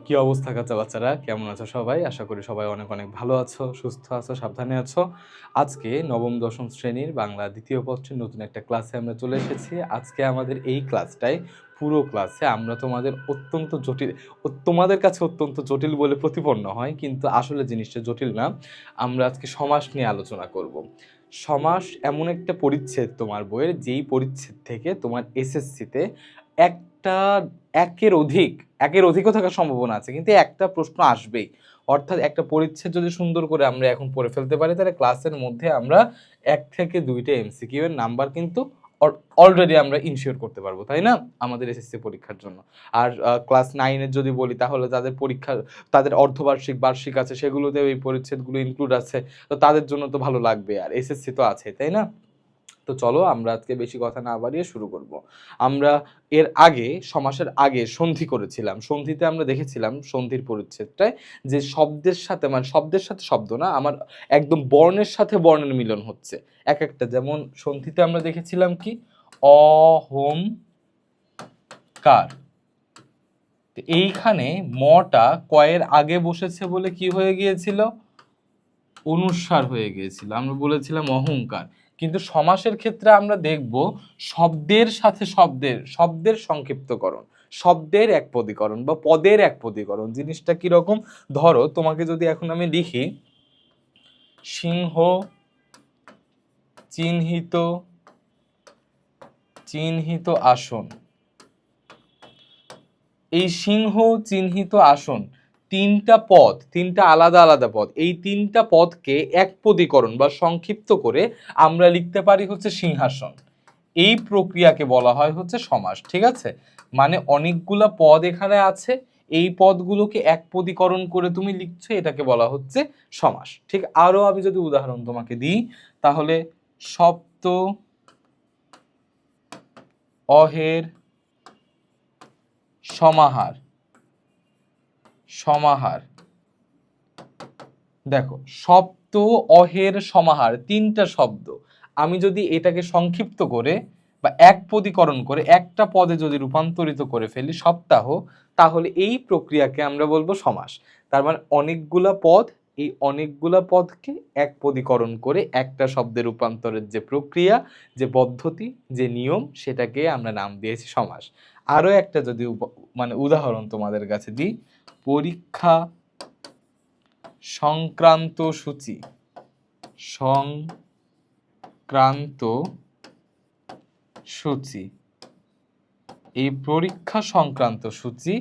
কি অবস্থা কাঁচা বাচ্চারা, কেমন আছো সবাই? আশা করি সবাই অনেক অনেক ভালো আছো, সুস্থ আছো, সাবধানে আছো। আজকে নবম দশম শ্রেণীর বাংলা দ্বিতীয় পত্রের নতুন একটা ক্লাসে আমরা চলে এসেছি। আজকে আমাদের এই ক্লাসটায় পুরো ক্লাসে আমরা তোমাদের তোমাদের কাছে অত্যন্ত জটিল বলে প্রতিপন্ন হয়, কিন্তু আসলে জিনিসটা জটিল না। আমরা আজকে সমাস নিয়ে আলোচনা করব। সমাস এমন একটা পরিচ্ছেদ তোমার বইয়ের, যেই পরিচ্ছেদ থেকে তোমার এসএসসিতে একটা একের অধিকও থাকার সম্ভাবনা আছে, কিন্তু একটা প্রশ্ন আসবেই। অর্থাৎ একটা পরিচ্ছেদ যদি সুন্দর করে আমরা এখন পড়ে ফেলতে পারি, তাহলে ক্লাসের মধ্যে আমরা 1 থেকে 2টা এমসিকিউ এর নাম্বার কিন্তু অলরেডি আমরা ইনশিওর করতে পারবো, তাই না, আমাদের এসএসসি পরীক্ষার জন্য। আর ক্লাস 9-এর যদি বলি, তাহলে তাদের অর্ধবার্ষিক বার্ষিক আছে, সেগুলোতেও এই পরিচ্ছেদগুলো ইনক্লুড আছে। তো তাদের জন্য তো ভালো লাগবে, আর এসএসসি তো আছে, তাই না? তো চলো আমরা আজকে বেশি কথা না বাড়িয়ে শুরু করব। আমরা এর আগে সমাসের আগে সন্ধি করেছিলাম। সন্ধিতে আমরা দেখেছিলাম সন্ধির পরিচ্ছেদটায় যে শব্দের সাথে, মানে শব্দের সাথে শব্দ না, আমার একদম বর্ণের সাথে বর্ণের মিলন হচ্ছে এক একটা। যেমন সন্ধিতে আমরা দেখেছিলাম কি, অহংকার। এইখানে মটা কয়ের আগে বসেছে বলে কি হয়ে গিয়েছিল, অনুস্বার হয়ে গিয়েছিল। আমরা বলেছিলাম অহংকার। কিন্তু সমাসের ক্ষেত্রে আমরা দেখব শব্দের সাথে শব্দের সংক্ষিপ্তকরণ, শব্দের একপদীকরণ বা পদের একপদীকরণ। জিনিসটা কিরকম, ধরো তোমাকে যদি এখন আমি লিখি সিংহ চিহ্নিত চিহ্নিত আসন, এই সিংহ চিহ্নিত আসন তিনটা আলাদা আলাদা পদ, এই তিনটা পদকে একপদীকরণ বা সংক্ষিপ্ত করে আমরা লিখতে পারি হচ্ছে সিংহাসন। এই প্রক্রিয়াকে বলা হয় হচ্ছে সমাস, ঠিক আছে? মানে অনেকগুলা পদ এখানে আছে, এই পদগুলোকে একপদীকরণ করে তুমি লিখছো, এটাকে বলা হচ্ছে সমাস। ঠিক আরো আমি যদি উদাহরণ তোমাকে দিই, তাহলে সপ্ত অহের সমাহার। দেখো, সপ্ত অহের সমাহার, তিনটা শব্দ। আমি যদি এটাকে সংক্ষিপ্ত করে বা একপদীকরণ করে একটা পদে যদি রূপান্তরিত করে ফেলি সপ্তাহ, তাহলে এই প্রক্রিয়াকে আমরা বলবো সমাস। তার মানে অনেকগুলা পদ, এই অনেকগুলা পদকে একপদীকরণ করে একটা শব্দে রূপান্তরের যে প্রক্রিয়া, যে পদ্ধতি, যে নিয়ম, সেটাকে আমরা নাম দিয়েছি সমাস। আরো একটা যদি উদাহরণ তোমাদের কাছে দিই, পরীক্ষা সংক্রান্ত সূচি। এই পরীক্ষা সংক্রান্ত সূচি,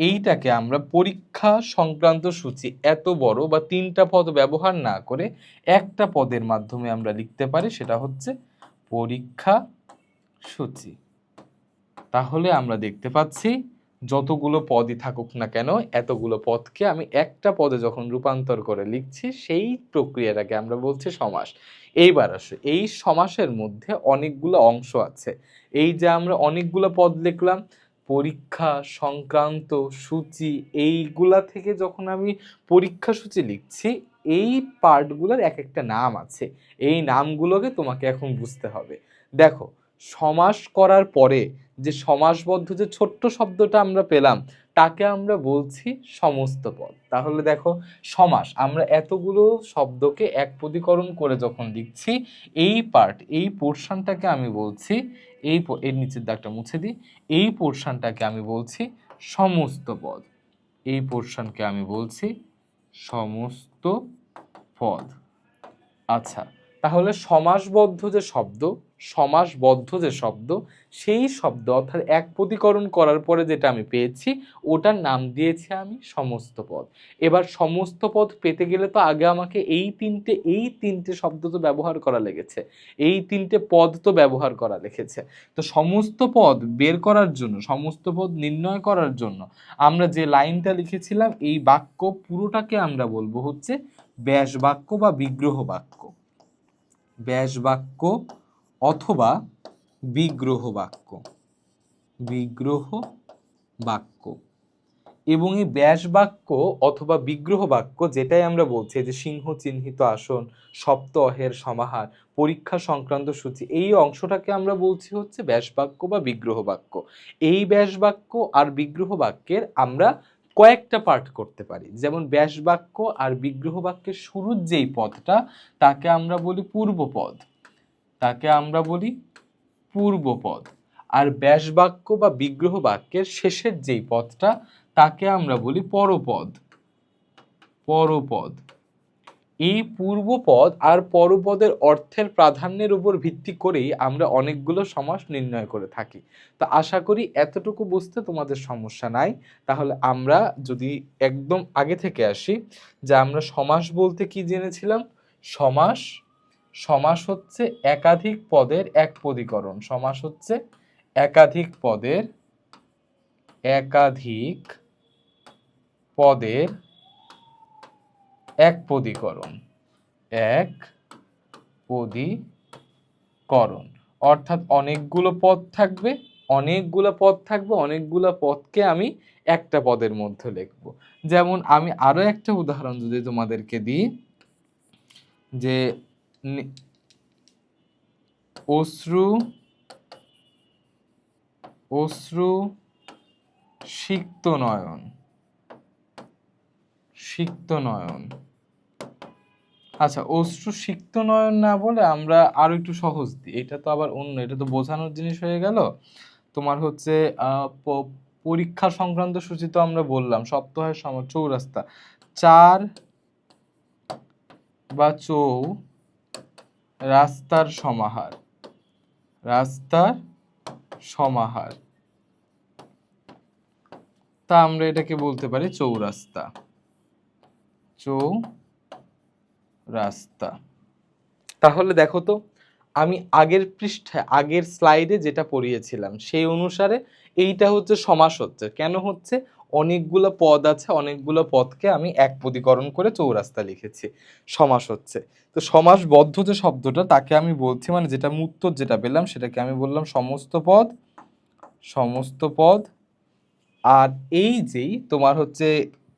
এইটাকে আমরা পরীক্ষা সংক্রান্ত সূচি এত বড় বা তিনটা পদ ব্যবহার না করে একটা পদের মাধ্যমে আমরা লিখতে পারি, সেটা হচ্ছে পরীক্ষা সূচি। তাহলে আমরা দেখতে পাচ্ছি যতগুলো পদই থাকুক না কেন, এতগুলো পদকে আমি একটা পদে যখন রূপান্তর করে লিখছি, সেই প্রক্রিয়াটাকে আমরা বলছি সমাস। এইবার আসো, এই সমাসের মধ্যে অনেকগুলো অংশ আছে। এই যে আমরা অনেকগুলো পদ লিখলাম, পরীক্ষা সংক্রান্ত সূচি, এইগুলা থেকে যখন আমি পরীক্ষা সূচি লিখছি, এই পার্টগুলোর এক একটা নাম আছে। এই নামগুলোকে তোমাকে এখন বুঝতে হবে। দেখো, সমাস করার পরে যে সমাসবদ্ধ যে ছোট্ট শব্দটা আমরা পেলাম, তাকে আমরা বলছি সমস্ত পদ। তাহলে দেখো, সমাস আমরা এতগুলো শব্দকে একপদীকরণ করে যখন লিখছি, এই পোর্শনটাকে আমি বলছি, এর নিচের দাগটা মুছে দিই, এই পোর্শনটাকে আমি বলছি সমস্ত পদ। এই পোর্শনকে আমি বলছি সমস্ত পদ। আচ্ছা, তাহলে সমাসবদ্ধ যে শব্দ, সেই শব্দ অর্থাৎ একপদীকরণ করার পরে যেটা আমি পেয়েছি, ওটার নাম দিয়েছি আমি সমস্ত পদ। এবার সমস্ত পদ পেতে গেলে তো আগে আমাকে এই তিনটে শব্দ তো ব্যবহার করা লেগেছে, এই তিনটে পদ তো ব্যবহার করা লেগেছে। তো সমস্ত পদ বের করার জন্য, সমস্ত পদ নির্ণয় করার জন্য আমরা যে লাইনটা লিখেছিলাম, এই বাক্য পুরোটাকে আমরা বলবো হচ্ছে ব্যাস বাক্য বা বিগ্রহ বাক্য। ব্যাস বাক্য অথবা বিগ্রহ বাক্য। এবং এই ব্যাস বাক্য অথবা বিগ্রহ বাক্য, যেটাই আমরা বলছি যে সিংহ চিহ্নিত আসন, সপ্ত অহের সমাহার, পরীক্ষা সংক্রান্ত সূচি, এই অংশটাকে আমরা বলছি হচ্ছে ব্যাস বাক্য বা বিগ্রহ বাক্য। এই ব্যাস বাক্য আর বিগ্রহ বাক্যের আমরা কয়েকটা পার্ট করতে পারি। যেমন ব্যাস বাক্য আর বিগ্রহ বাক্যের শুরুর যেই পদটা তাকে আমরা বলি পূর্বপদ, তাকে আমরা বলি পূর্বপদ। আর ব্যাস বাক্য বা বিগ্রহ বাক্যের শেষের যেই পদটা তাকে আমরা বলি পরপদ, পরপদ। এই পূর্বপদ আর পরপদের অর্থের প্রাধান্যের উপর ভিত্তি করেই আমরা অনেকগুলো সমাস নির্ণয় করে থাকি। তো আশা করি এতটুকু বুঝতে তোমাদের সমস্যা নাই। তাহলে আমরা যদি একদম আগে থেকে আসি, যে আমরা সমাস বলতে কি জেনেছিলাম? সমাস, সমাস হচ্ছে একাধিক পদের এক পদীকরণ। সমাস হচ্ছে একাধিক পদের, একাধিক পদের এক পদীকরণ, এক পদীকরণ। অর্থাৎ অনেকগুলো পদ থাকবে, অনেকগুলো পদ থাকবে, অনেকগুলো পদকে আমি একটা পদের মধ্যে লিখব। যেমন আমি আরো একটা উদাহরণ যদি তোমাদেরকে দিই, যে অশ্রু, অশ্রু সিক্ত নয়ন, সিক্ত নয়ন। আচ্ছা, অশ্রু সিক্ত নয়ন না বলে আমরা আরো একটু সহজ দিই। এটা তো আবার অন্য, এটা তো বোঝানোর জিনিস হয়ে গেল। তোমার হচ্ছে পরীক্ষা সংক্রান্ত সূচি তো আমরা বললাম সপ্তাহের চৌরাস্তা, চার বা চৌ রাস্তার সমাহার, রাস্তার সমাহার। তা আমরা এটাকে বলতে পারি চৌরাস্তা, চৌরাস্তা। তাহলে দেখো তো, আমি আগের পৃষ্ঠায় আগের স্লাইডে যেটা পড়িয়েছিলাম সেই অনুসারে এইটা হচ্ছে সমাস হচ্ছে। কেন হচ্ছে? অনেকগুলো পদ আছে, অনেকগুলো পদকে আমি এক পদীকরণ করে চৌরাস্তা লিখেছি, সমাস হচ্ছে। তো সমাসবদ্ধ যে শব্দটা তাকে আমি বলছি, মানে যেটা উত্তর যেটা পেলাম সেটাকে আমি বললাম সমস্ত পদ, সমস্ত পদ। আর এই যেই তোমার হচ্ছে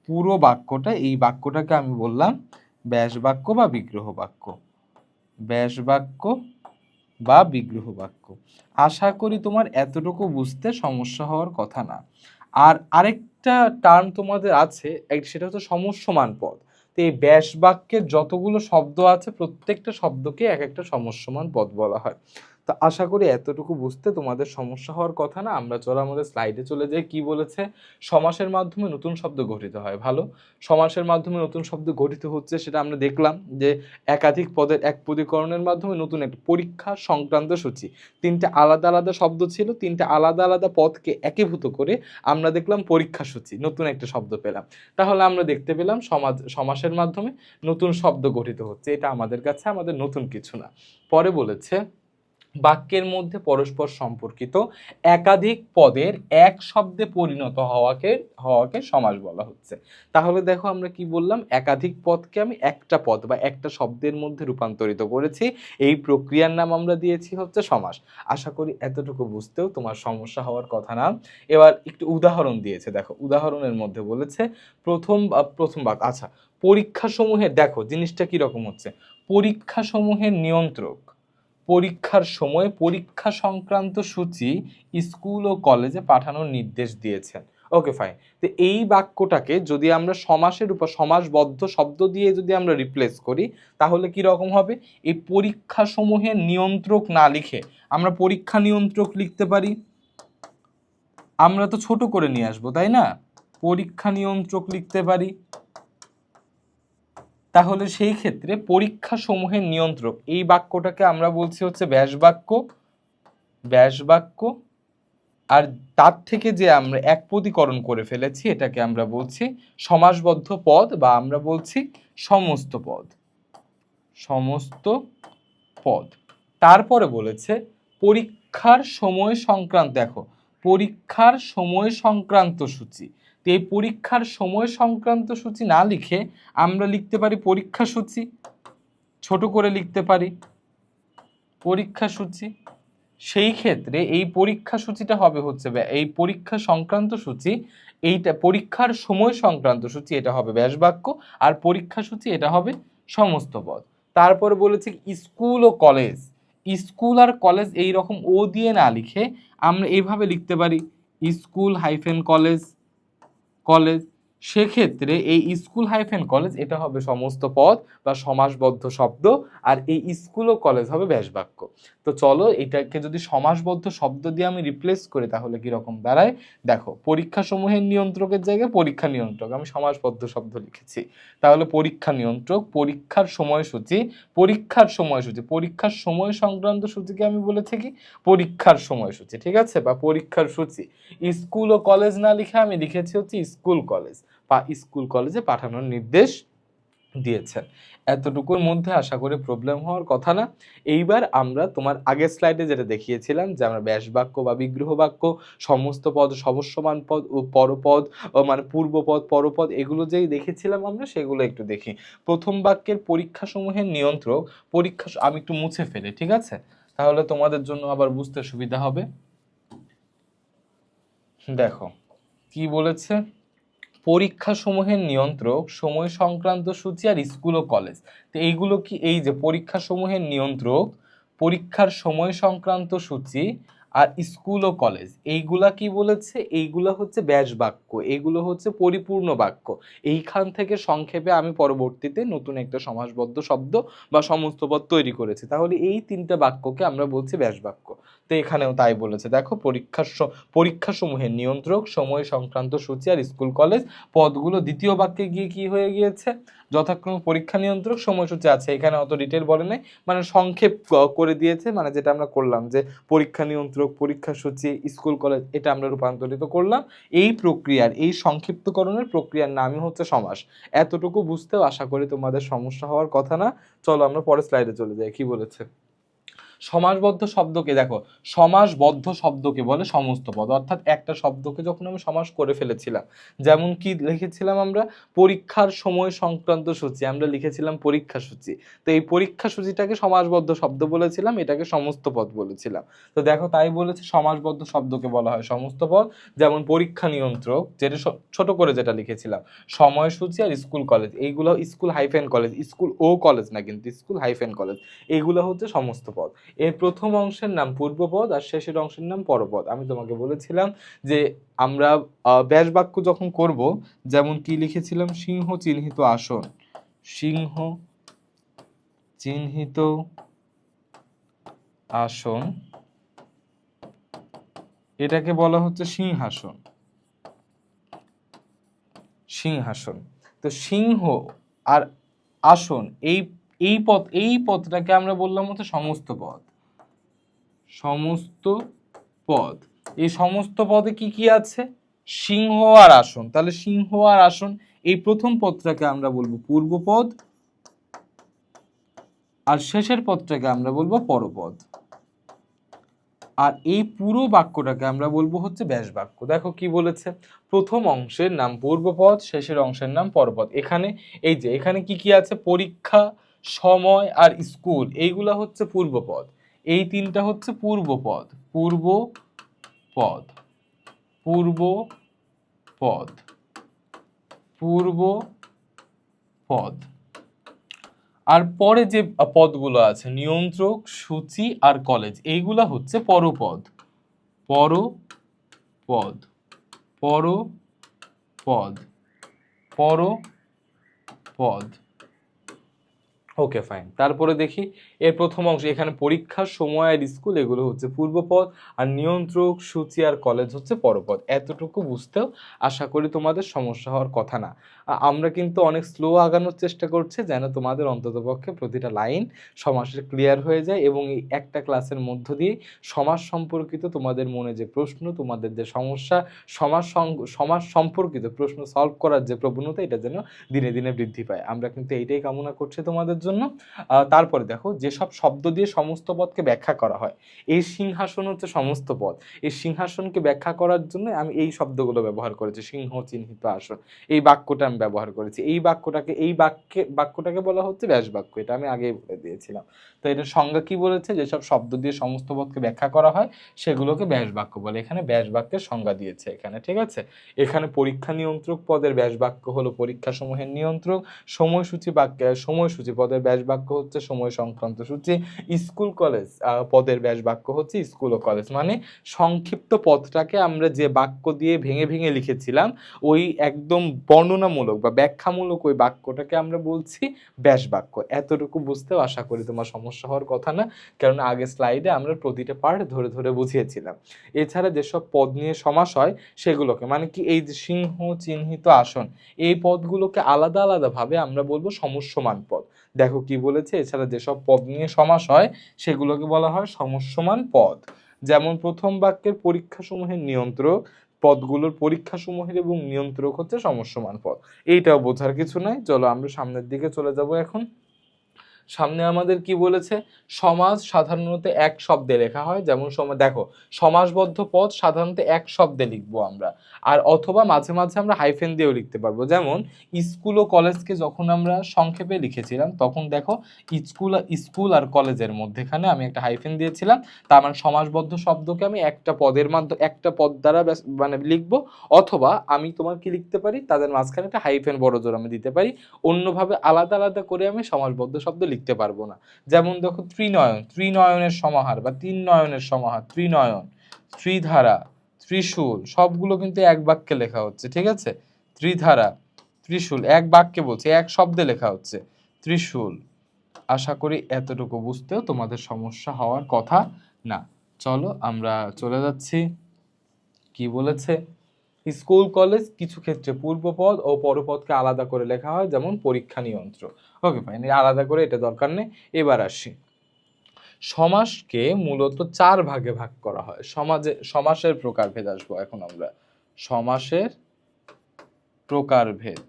পুরো বাক্যটা, এই বাক্যটাকে আমি বললাম ব্যাস বাক্য বা বিগ্রহ বাক্য, ব্যাস বাক্য বা বিগ্রহ বাক্য। আশা করি তোমার এতটুকু বুঝতে সমস্যা হওয়ার কথা না। আর আরেকটা টার্ম তোমাদের আছে, সেটা হচ্ছে সমস্যমান পদ। তো এই ব্যাস বাক্যের যতগুলো শব্দ আছে প্রত্যেকটা শব্দকে এক একটা সমস্যমান পদ বলা হয়। তো আশা করি এতটুকু বুঝতে তোমাদের সমস্যা হওয়ার কথা না। আমরা চলো আমাদের স্লাইডে চলে যাই। কি বলেছে? সমাসের মাধ্যমে নতুন শব্দ গঠিত হয়। ভালো, সমাসের মাধ্যমে নতুন শব্দ গঠিত হচ্ছে সেটা আমরা দেখলাম, যে একাধিক পদের এক পদীকরণের মাধ্যমে নতুন একটা পরীক্ষা সংক্রান্ত সূচি। তিনটে আলাদা আলাদা শব্দ ছিল, তিনটে আলাদা আলাদা পদকে একীভূত করে আমরা দেখলাম পরীক্ষা সূচি, নতুন একটা শব্দ পেলাম। তাহলে আমরা দেখতে পেলাম সমাসের মাধ্যমে নতুন শব্দ গঠিত হচ্ছে। এটা আমাদের কাছে আমাদের নতুন কিছু না। পরে বলেছে বাক্যের মধ্যে পরস্পর সম্পর্কিত একাধিক পদের এক শব্দে পরিণত হওয়াকে সমাস বলা হচ্ছে। তাহলে দেখো আমরা কি বললাম, একাধিক পদকে আমি একটা পদ বা একটা শব্দের মধ্যে রূপান্তরিত করেছি। এই প্রক্রিয়ার নাম আমরা দিয়েছি হচ্ছে সমাস। আশা করি এতটুকু বুঝতেও তোমার সমস্যা হওয়ার কথা না। এবার একটু উদাহরণ দিয়েছে, দেখো উদাহরণের মধ্যে বলেছে প্রথম বাক্য। আচ্ছা, পরীক্ষা সমূহের, দেখো জিনিসটা কি রকম হচ্ছে, পরীক্ষা সমূহের নিয়ন্ত্রক পরীক্ষার সময় পরীক্ষা সংক্রান্ত সূচি স্কুল ও কলেজে পাঠানোর নির্দেশ দিয়েছেন। Okay fine. তো এই বাক্যটাকে যদি আমরা সমাসের উপর সমাসবদ্ধ শব্দ দিয়ে যদি আমরা রিপ্লেস করি তাহলে কি রকম হবে? এই পরীক্ষা সমূহের নিয়ন্ত্রক না লিখে আমরা পরীক্ষা নিয়ন্ত্রক লিখতে পারি। আমরা তো ছোট করে নিয়ে আসবো, তাই না? পরীক্ষা নিয়ন্ত্রক লিখতে পারি। তাহলে সেই ক্ষেত্রে পরীক্ষা সমূহের নিয়ন্ত্রক এই বাক্যটাকে আমরা বলছি হচ্ছে ব্যাস বাক্য, ব্যাস বাক্য। আর তার থেকে যে আমরা এক পদীকরণ করে ফেলেছি এটাকে আমরা বলছি সমাসবদ্ধ পদ, বা আমরা বলছি সমস্ত পদ, সমস্ত পদ। তারপরে বলেছে পরীক্ষার সময় সংক্রান্ত, দেখো পরীক্ষার সময় সংক্রান্ত সূচি। তো এই পরীক্ষার সময় সংক্রান্ত সূচি না লিখে আমরা লিখতে পারি পরীক্ষা সূচি, ছোট করে লিখতে পারি পরীক্ষা সূচি। সেই ক্ষেত্রে এই পরীক্ষা সূচিটা হবে হচ্ছে এই পরীক্ষা সংক্রান্ত সূচি, এইটা পরীক্ষার সময় সংক্রান্ত সূচি এটা হবে ব্যাস বাক্য, আর পরীক্ষা সূচি এটা হবে সমস্ত পদ। তারপর বলেছে স্কুল ও কলেজ, স্কুল আর কলেজ এই রকম ও দিয়ে না লিখে আমরা এইভাবে লিখতে পারি স্কুল হাইফেন কলেজ, কলেজ। সেক্ষেত্রে এই স্কুল হাইফেন কলেজ এটা হবে সমস্ত পদ বা সমাসবদ্ধ শব্দ, আর এই স্কুল ও কলেজ হবে ব্যাসবাক্য। তো চলো এটাকে যদি সমাসবদ্ধ শব্দ দিয়ে আমি রিপ্লেস করি তাহলে কি রকম দাঁড়ায় দেখো, পরীক্ষা সমূহের নিয়ন্ত্রকের জায়গায় পরীক্ষা নিয়ন্ত্রক আমি সমাসবদ্ধ শব্দ লিখেছি। তাহলে পরীক্ষা নিয়ন্ত্রক, পরীক্ষার সময়সূচি, পরীক্ষার সময়সূচি, পরীক্ষার সময় সংক্রান্ত সূচিকে আমি বলে থাকি পরীক্ষার সময়সূচি, ঠিক আছে, বা পরীক্ষার সূচি। স্কুল ও কলেজ না লিখে আমি লিখেছি হচ্ছে স্কুল কলেজ বা স্কুল কলেজে পাঠানোর নির্দেশ দিয়েছেন। এতটুকুর মধ্যে আশা করি প্রবলেম হওয়ার কথা না। এইবার আমরা তোমার আগের স্লাইডে যেটা দেখিয়েছিলাম যে আমরা ব্যাস বাক্য বা বিগ্রহ বাক্য, সমস্ত পদ, সবস্যমান পদ ও পরপদ, মানে পূর্বপদ পরপদ, এগুলো যেই দেখেছিলাম আমরা সেগুলো একটু দেখি। প্রথম বাক্যের পরীক্ষা সমূহের নিয়ন্ত্রক, পরীক্ষা আমি একটু মুছে ফেলি, ঠিক আছে, তাহলে তোমাদের জন্য আবার বুঝতে সুবিধা হবে। দেখো কি বলেছে, পরীক্ষা সমূহের নিয়ন্ত্রক, সময় সংক্রান্ত সূচি আর স্কুল ও কলেজ। তো এইগুলো কি, এই যে পরীক্ষা সমূহের নিয়ন্ত্রক, পরীক্ষার সময় সংক্রান্ত সূচি আর স্কুল ও কলেজ, এইগুলা কি বলেছে, এইগুলা হচ্ছে ব্যাস বাক্য, এইগুলো হচ্ছে পরিপূর্ণ বাক্য। এইখান থেকে সংক্ষেপে আমি পরবর্তীতে নতুন একটা সমাসবদ্ধ শব্দ বা সমস্ত পদ তৈরি করেছি। তাহলে এই তিনটা বাক্যকে আমরা বলছি ব্যাস বাক্য। তো এখানেও তাই বলেছে, দেখো পরীক্ষা সমূহের নিয়ন্ত্রক, সময় সংক্রান্ত সূচি আর স্কুল কলেজ পদগুলো দ্বিতীয় বাক্যে গিয়ে কি হয়ে গিয়েছে, যথাক্রমে পরীক্ষা নিয়ন্ত্রক, সময়সূচি আছে, এখানে অত ডিটেল বলে নাই, মানে সংক্ষেপ করে দিয়েছে, মানে যেটা আমরা করলাম যে পরীক্ষা নিয়ন্ত্রক, পরীক্ষা সূচি, স্কুল কলেজ, এটা আমরা রূপান্তরিত করলাম। এই প্রক্রিয়ার, এই সংক্ষিপ্তকরণের প্রক্রিয়ার নামই হচ্ছে সমাস। এতটুকু বুঝতেও আশা করি তোমাদের সমস্যা হওয়ার কথা না। চলো আমরা পরের স্লাইডে চলে যাই, কি বলেছে। সমাসবদ্ধ শব্দকে দেখো, সমাসবদ্ধ শব্দকে বলে সমস্ত পদ, অর্থাৎ একটা শব্দকে যখন আমি সমাস করে ফেলেছিলাম, যেমন কি লিখেছিলাম আমরা, পরীক্ষার সময় সংক্রান্ত সূচি আমরা লিখেছিলাম পরীক্ষা সূচি। তো এই পরীক্ষা সূচিটাকে সমাসবদ্ধ শব্দ বলেছিলাম, এটাকে সমস্ত পদ বলেছিলাম। তো দেখো তাই বলেছে, সমাসবদ্ধ শব্দকে বলা হয় সমস্ত পদ। যেমন পরীক্ষা নিয়ন্ত্রক, যেটা ছোট করে যেটা লিখেছিলাম, সময়সূচি আর স্কুল কলেজ, এইগুলো স্কুল হাইফেন কলেজ, স্কুল ও কলেজ না কিন্তু স্কুল হাইফেন কলেজ, এইগুলো হচ্ছে সমস্ত পদ। এর প্রথম অংশের নাম পূর্বপদ আর শেষের অংশের নাম পরপদ। আমি তোমাকে বলেছিলাম যে আমরা ব্যাস বাক্য যখন করব, যেমন কি লিখেছিলাম, সিংহ চিহ্নিত আসন, সিংহ চিহ্নিত আসন, এটাকে বলা হচ্ছে সিংহাসন, সিংহাসন। তো সিংহ আর আসন, এই পদটাকে আমরা বললাম হচ্ছে সমস্ত পদ, সমস্ত পদ। এই সমস্ত পদে কি কি আছে, সিংহ আর আসন, তাহলে সিংহ আর আসন, এই প্রথম পদটাকে আমরা বলবো পূর্বপদ আর শেষের পদটাকে আমরা বলবো পরপদ, আর এই পুরো বাক্যটাকে আমরা বলবো হচ্ছে ব্যাস বাক্য। দেখো কি বলেছে, প্রথম অংশের নাম পূর্বপদ, শেষের অংশের নাম পরপদ। এখানে এই যে এখানে কি কি আছে, পরীক্ষা, সময় আর স্কুল, এইগুলা হচ্ছে পূর্বপদ, এই তিনটা হচ্ছে পূর্বপদ, পূর্বপদ, পূর্বপদ, পূর্বপদ। আর পরে যে পদগুলো আছে, নিয়ন্ত্রক, সূচি আর কলেজ, এইগুলা হচ্ছে পরপদ, পরপদ, পরপদ, পরপদ। Okay fine. তারপরে দেখি এর প্রথম অংশ, এখানে পরীক্ষার সময় আর স্কুল এগুলো হচ্ছে পূর্বপদ, আর নিয়ন্ত্রক, সূচি আর কলেজ হচ্ছে পরপদ। এতটুকু বুঝতেও আশা করি তোমাদের সমস্যা হওয়ার কথা না। আমরা কিন্তু অনেক স্লো আগানোর চেষ্টা করছি যেন তোমাদের অন্ততপক্ষে প্রতিটা লাইন সমাসের ক্লিয়ার হয়ে যায়, এবং এই একটা ক্লাসের মধ্য দিয়ে সমাস সম্পর্কিত তোমাদের মনে যে প্রশ্ন, তোমাদের যে সমস্যা, সমাস সম্পর্কিত প্রশ্ন সলভ করার যে প্রবণতা, এটা যেন দিনে দিনে বৃদ্ধি পায়। আমরা কিন্তু এইটাই কামনা করছি তোমাদের জন্য। তারপরে দেখো, যেসব শব্দ দিয়ে সমস্ত পদকে ব্যাখ্যা করা হয়, এই সিংহাসন হচ্ছে সমস্ত পদ, এই সিংহাসনকে ব্যাখ্যা করার জন্য আমি এই শব্দগুলো ব্যবহার করেছি, সিংহ চিহ্নিত আসন, এই বাক্যটা আমি ব্যবহার করেছি। এই বাক্যটাকে বলা হচ্ছে ব্যাস বাক্য, এটা আমি আগেই বলে দিয়েছিলাম। তো এটার সংজ্ঞা কি বলেছে, যেসব শব্দ দিয়ে সমস্ত পদকে ব্যাখ্যা করা হয় সেগুলোকে ব্যাস বাক্য বলে। এখানে ব্যাস বাক্যের সংজ্ঞা দিয়েছে এখানে, ঠিক আছে। এখানে পরীক্ষা নিয়ন্ত্রক পদের ব্যাস বাক্য হলো পরীক্ষা সমূহের নিয়ন্ত্রক, সময়সূচি পদের ব্যাস বাক্য হচ্ছে সময় সংক্রান্ত সংক্রান্ত সূচি। স্কুল কলেজ পদের ব্যাস বাক্য হচ্ছে স্কুল ও কলেজ, মানে সংক্ষিপ্ত পদটাকে আমরা যে বাক্য দিয়ে ভেঙে ভেঙে লিখেছিলাম ওই একদম বর্ণনামূলক বা ব্যাখ্যামূলক ওই বাক্যটাকে আমরা বলছি ব্যাস বাক্য। এতটুকু বুঝতেও আশা করি তোমার সমস্যা হওয়ার কথা না, কারণ আগে স্লাইডে আমরা প্রতিটা পার্ট ধরে ধরে বুঝিয়েছিলাম। এছাড়া যেসব পদ নিয়ে সমাস হয় সেগুলোকে, মানে কি এই যে সিংহ, চিহ্নিত, আসন, এই পদগুলোকে আলাদা আলাদাভাবে আমরা বলবো সমস্যমান পদ। দেখো কি বলেছে, এছাড়া যেসব পদ নিয়ে সমাস হয় সেগুলোকে বলা হয় সমস্যমান পদ। যেমন প্রথম বাক্যের পরীক্ষাসমূহের নিয়ন্ত্রক, পদগুলোর পরীক্ষাসমূহের এবং নিয়ন্ত্রক হচ্ছে সমস্যমান পদ। এইটাও বোঝার কিছু নাই। চলো আমরা সামনের দিকে চলে যাব। এখন সামনে আমাদের কি বলেছে, সমাস সাধারণত এক শব্দে লেখা হয়। যেমন দেখো সমাসবদ্ধ পদ সাধারণত এক শব্দে লিখবো আমরা, আর অথবা মাঝে মাঝে আমরা হাইফেন দিয়েও লিখতে পারবো। যেমন স্কুল ও কলেজকে যখন আমরা সংক্ষেপে লিখেছিলাম তখন দেখো স্কুল আর কলেজের মধ্যেখানে আমি একটা হাইফেন দিয়েছিলাম, তার মানে সমাসবদ্ধ শব্দকে আমি একটা পদের মাধ্যমে একটা পদ দ্বারা মানে লিখবো, অথবা আমি তোমার কি লিখতে পারি তাদের মাঝখানে একটা হাইফেন বড় জোর আমি দিতে পারি। অন্যভাবে আলাদা আলাদা করে আমি সমাসবদ্ধ শব্দ লিখতে পারবো না। যেমন দেখো ত্রিনয়ন, ত্রিনয়নের সমাহার বা তিন নয়নের সমাহার, ত্রিনয়ন, ত্রিধারা, ত্রিশূল, সবগুলো কিন্তু এক বাক্যে লেখা হচ্ছে, ঠিক আছে। ত্রিধারা, ত্রিশূল এক বাক্যে বলছে, এক শব্দে লেখা হচ্ছে ত্রিশূল। আশা করি এতটুকু বুঝতেও তোমাদের সমস্যা হওয়ার কথা না। চলো আমরা চলে যাচ্ছি। কি বলেছে, স্কুল কলেজ কিছু ক্ষেত্রে পূর্বপদ ও পরপদকে আলাদা করে লেখা হয়, যেমন পরীক্ষা নিয়ন্ত্রক। ওকে ফাইন, আলাদা করে এটা দরকার নেই। এবার আসি, সমাসকে মূলত চার ভাগে ভাগ করা হয়। সমাসের প্রকারভেদ আসবো এখন আমরা। সমাসের প্রকারভেদ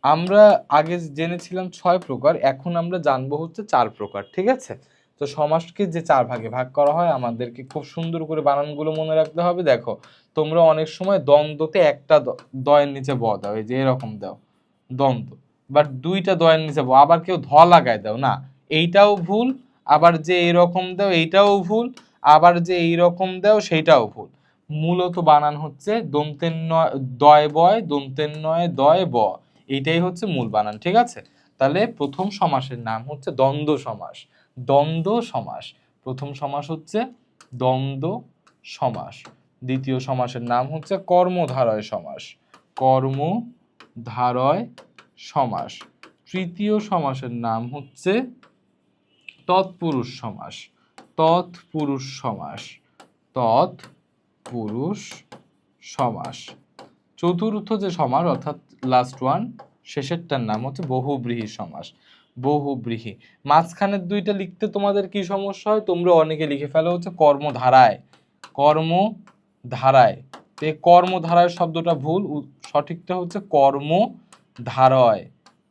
আমরা আগে জেনেছিলাম 6 প্রকার, এখন আমরা জানবো হচ্ছে 4 প্রকার, ঠিক আছে। তো সমাসকে যে 4 ভাগে ভাগ করা হয় আমাদেরকে খুব সুন্দর করে বানানগুলো মনে রাখতে হবে। দেখো তোমরা অনেক সময় দ্বন্দ্বতে একটা দয়ের নিচে ব দাও, এই যে এরকম দাও দ্বন্দ্ব, বাট দুইটা দয়ের নিচে ব, আবার কেউ ধ লাগায় দাও না, এইটাও ভুল। আবার যে এরকম দাও এইটাও ভুল, আবার যে এইরকম দাও সেইটাও ভুল। মূলত বানান হচ্ছে দন্তের নয় দয় বয়, দন্তের নয় দয় ব, এইটাই হচ্ছে মূল বানান, ঠিক আছে। তাহলে প্রথম সমাসের নাম হচ্ছে দ্বন্দ্ব সমাস। দ্বন্দ্ব সমাস, প্রথম সমাস হচ্ছে দ্বন্দ্ব সমাস। দ্বিতীয় সমাসের নাম হচ্ছে কর্মধারয় সমাস, কর্মধারয় সমাস। তৃতীয় সমাসের নাম হচ্ছে তৎপুরুষ সমাস, তৎপুরুষ সমাস, তৎপুরুষ সমাস। চতুর্থ যে সমাস অর্থাৎ লাস্ট ওয়ান, শেষেরটার নাম হচ্ছে বহুব্রীহি সমাস, বহুব্রীহি। মাঝখানের দুইটা লিখতে তোমাদের কি সমস্যা হয়, তোমরা অনেকে লিখে ফেলো হচ্ছে কর্মধারায়, কর্মধারায়। তো এই কর্মধারায় শব্দটা ভুল, সঠিকটা হচ্ছে কর্মধারয়,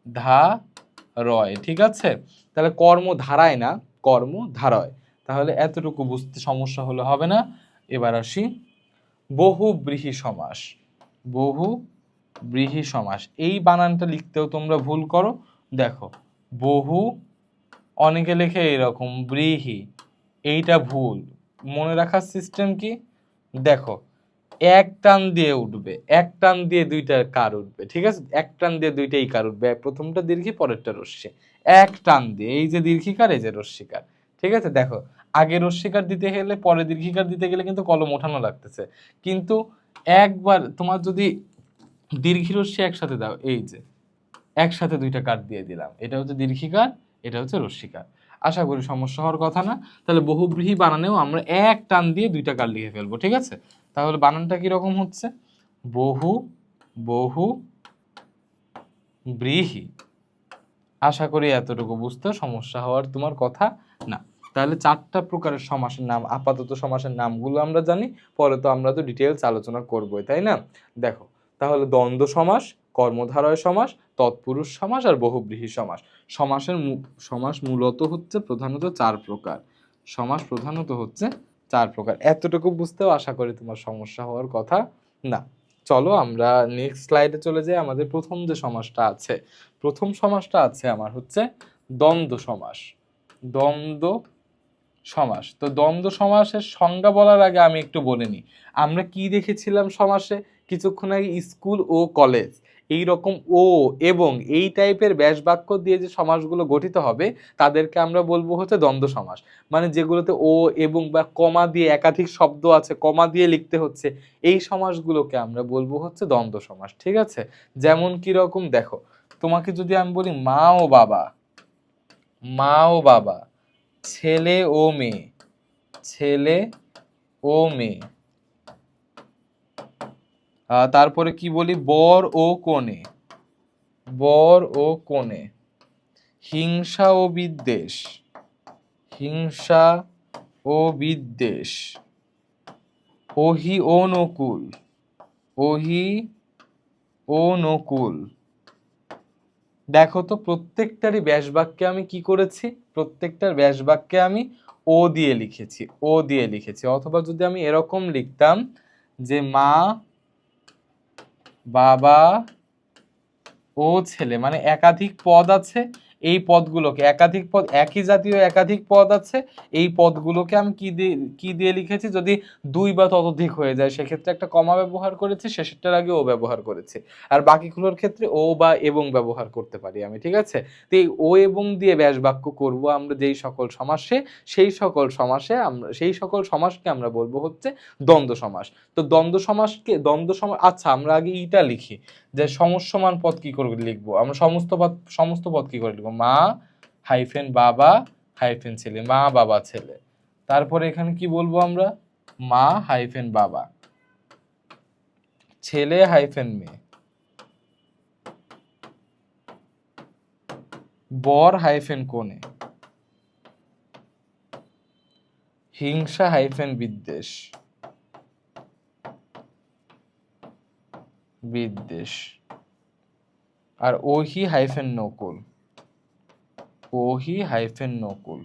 ধারয়, ঠিক আছে। তাহলে কর্মধারায় না, কর্মধারয়। তাহলে এতটুকু বুঝতে সমস্যা হলে হবে না। এবার আসি বহুব্রীহি সমাস, বহুব্রীহি সমাস। এই বানানটা লিখতেও তোমরা ভুল করো। দেখো বহু অনেকে লেখে এরকম ব্রীহি, এইটা ভুল। মনে রাখার সিস্টেম কি, দেখো এক টান দিয়ে উঠবে, এক টান দিয়ে দুইটা কার উঠবে, ঠিক আছে। এক টান দিয়ে দুইটাই কার উঠবে, প্রথমটা দীর্ঘি পরেরটা রস্যি, এক টান দিয়ে, এই যে দীর্ঘিকার এই যে রস্যিকার, ঠিক আছে। দেখো আগে রস্যিকার দিতে গেলে পরে দীর্ঘিকার দিতে গেলে কিন্তু কলম ওঠানো লাগতেছে, কিন্তু একবার তোমার যদি দীর্ঘি রস্যি একসাথে দাও, এই যে একসাথে দুইটা কার দিয়ে দিলাম, এটা হচ্ছে দীর্ঘিকার, এটা হচ্ছে রস্যিকার। আশা করি সমস্যা হওয়ার কথা না। তাহলে বহুব্রীহি বানানেও আমরা এক টান দিয়ে দুইটা কার লিখে ফেলবো, ঠিক আছে। তাহলে বানানটা কিরকম হচ্ছে, বহু বহু ব্রীহি। আশা করি এতটুকু বুঝতে সমস্যা হওয়ার তোমার কথা না। তাহলে 4টা প্রকারের সমাসের নাম, আপাতত সমাসের নামগুলো আমরা জানি, পরে তো আমরা তো ডিটেইলস আলোচনা করবোই, তাই না। দেখো তাহলে দ্বন্দ্ব সমাস, কর্মধারয় সমাস, তৎপুরুষ সমাস আর বহুব্রীহি সমাস। সমাস মূলত হচ্ছে প্রধানত 4 প্রকার, সমাস প্রধানত হচ্ছে 4 প্রকার। এতটুকু বুঝতেও আশা করি তোমার সমস্যা হওয়ার কথা না। চলো আমরা নেক্সট স্লাইডে চলে যাই। আমাদের প্রথম যে সমাসটা আছে, প্রথম সমাসটা আছে আমার হচ্ছে দ্বন্দ্ব সমাস, দ্বন্দ্ব সমাস। তো দ্বন্দ্ব সমাসের সংজ্ঞা বলার আগে আমি একটু বলে নিই, আমরা কি দেখেছিলাম সমাসে কিছুক্ষণ আগে, স্কুল ও কলেজ। এই রকম ও এবং এই টাইপের ব্যাস বাক্য দিয়ে যে সমাসগুলো গঠিত হবে তাদেরকে আমরা বলবো হচ্ছে দ্বন্দ্ব সমাস। মানে যেগুলোতে ও এবং বা কমা দিয়ে একাধিক শব্দ আছে, কমা দিয়ে লিখতে হচ্ছে, এই সমাসগুলোকে আমরা বলবো হচ্ছে দ্বন্দ্ব সমাস। ঠিক আছে, যেমন কি রকম দেখো, তোমাকে যদি আমি বলি মা ও বাবা, মা ও বাবা, ছেলে ও মেয়ে, ছেলে ও মেয়ে, তারপরে কি বলি বর ও কনে, বর ও কনে, হিংসা ও বিদ্বেষ, হিংসা ও বিদ্বেষ, ওহি ও নকুল, ওহি ও নকুল। দেখো তো প্রত্যেকটারই ব্যাস বাক্যে আমি কি করেছি, প্রত্যেকটার ব্যাস বাক্যে আমি ও দিয়ে লিখেছি, ও দিয়ে লিখেছি। অথবা যদি আমি এরকম লিখতাম যে মা বাবা ও ছেলে, মানে একাধিক পদ আছে, এই পদগুলোকে একাধিক পদ, একই জাতীয় একাধিক পদ আছে, এই পদগুলোকে আমি কি দিয়ে লিখেছি, যদি দুই বা ততোধিক হয়ে যায় সেক্ষেত্রে একটা কমা ব্যবহার করেছি, শেষেরটার আগে ও ব্যবহার করেছি, আর বাকিগুলোর ক্ষেত্রে ও বা এবং ব্যবহার করতে পারি আমি। ঠিক আছে, তো এই ও এবং দিয়ে ব্যাস বাক্য করব আমরা যেই সকল সমাসে, সেই সকল সমাসে আমরা সেই সকল সমাসকে আমরা বলবো হচ্ছে দ্বন্দ্ব সমাস। তো দ্বন্দ্ব সমাসকে দ্বন্দ্ব সমাস, আচ্ছা আমরা আগে ইটা লিখি যে সমস্যমান পদ কি করে লিখবো, আমরা সমস্ত পদ কি করে লিখবো, মা হাইফেন বাবা হাইফেন ছেলে, মা বাবা ছেলে। তারপরে এখানে কি বলবো আমরা, মা হাইফেন বাবা, ছেলে হাইফেন মেয়ে, বর হাইফেন কনে, হিংসা হাইফেন বিদ্বেষ, বিদ্বেষ, আর ওহি হাইফেন নকুল, ওহি হাইফেন নকুল।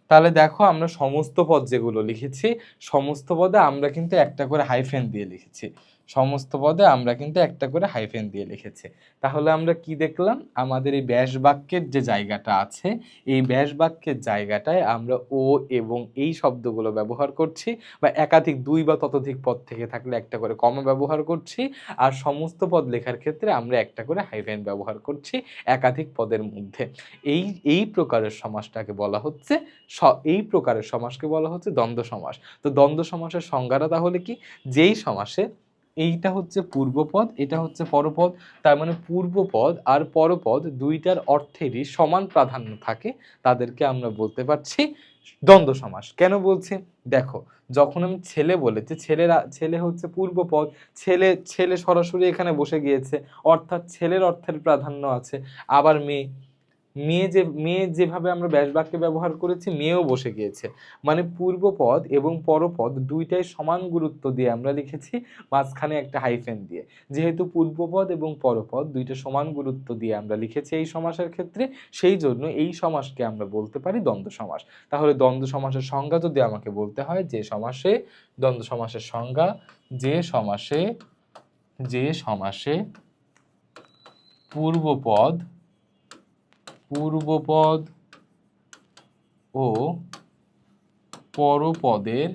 তাহলে দেখো আমরা সমস্ত পদ যেগুলো লিখেছি, সমস্ত পদে আমরা কিন্তু একটা করে হাইফেন দিয়ে লিখেছি, সমস্ত পদে আমরা কিন্তু একটা করে হাইফেন দিয়ে লিখেছি। তাহলে আমরা কি দেখলাম, আমাদের এই ব্যাস বাক্যের যে জায়গাটা আছে, এই ব্যাস বাক্যের জায়গাটায় আমরা ও এবং এই শব্দগুলো ব্যবহার করছি, বা একাধিক দুই বা ততোধিক পদ থেকে থাকলে একটা করে কমা ব্যবহার করছি, আর সমস্ত পদ লেখার ক্ষেত্রে আমরা একটা করে হাইফেন ব্যবহার করছি একাধিক পদের মধ্যে। এই প্রকারের সমাসটাকে বলা হচ্ছে, এই প্রকারের সমাসকে বলা হচ্ছে দ্বন্দ্ব সমাস। তো দ্বন্দ্ব সমাসের সংজ্ঞাটা তাহলে কি, যেই সমাসে এইটা হচ্ছে পূর্বপদ, এটা হচ্ছে পরপদ, তার মানে পূর্বপদ আর পরপদ দুইটার অর্থেরই সমান প্রাধান্য থাকে, তাদেরকে আমরা বলতে পারছি দ্বন্দ্ব সমাস। কেন বলছি দেখো, যখন আমি ছেলে বলেছি, ছেলে হচ্ছে পূর্বপদ, ছেলে ছেলে সরাসরি এখানে বসে গিয়েছে, অর্থাৎ ছেলের অর্থের প্রাধান্য আছে। আবার মেয়ে, মেয়ে যেভাবে আমরা ব্যাস বাক্যে ব্যবহার করেছি, মেয়েও বসে গিয়েছে, মানে পূর্বপদ এবং পরপদ দুইটাই সমান গুরুত্ব দিয়ে আমরা লিখেছি, মাঝখানে একটা হাইফেন দিয়ে। যেহেতু পূর্বপদ এবং পরপদ দুইটা সমান গুরুত্ব দিয়ে আমরা লিখেছি এই সমাসের ক্ষেত্রে, সেই জন্য এই সমাসকে আমরা বলতে পারি দ্বন্দ্ব সমাস। তাহলে দ্বন্দ্ব সমাসের সংজ্ঞা যদি আমাকে বলতে হয়, যে সমাসে, দ্বন্দ্ব সমাসের সংজ্ঞা, যে সমাসে পূর্বপদ ও পরপদের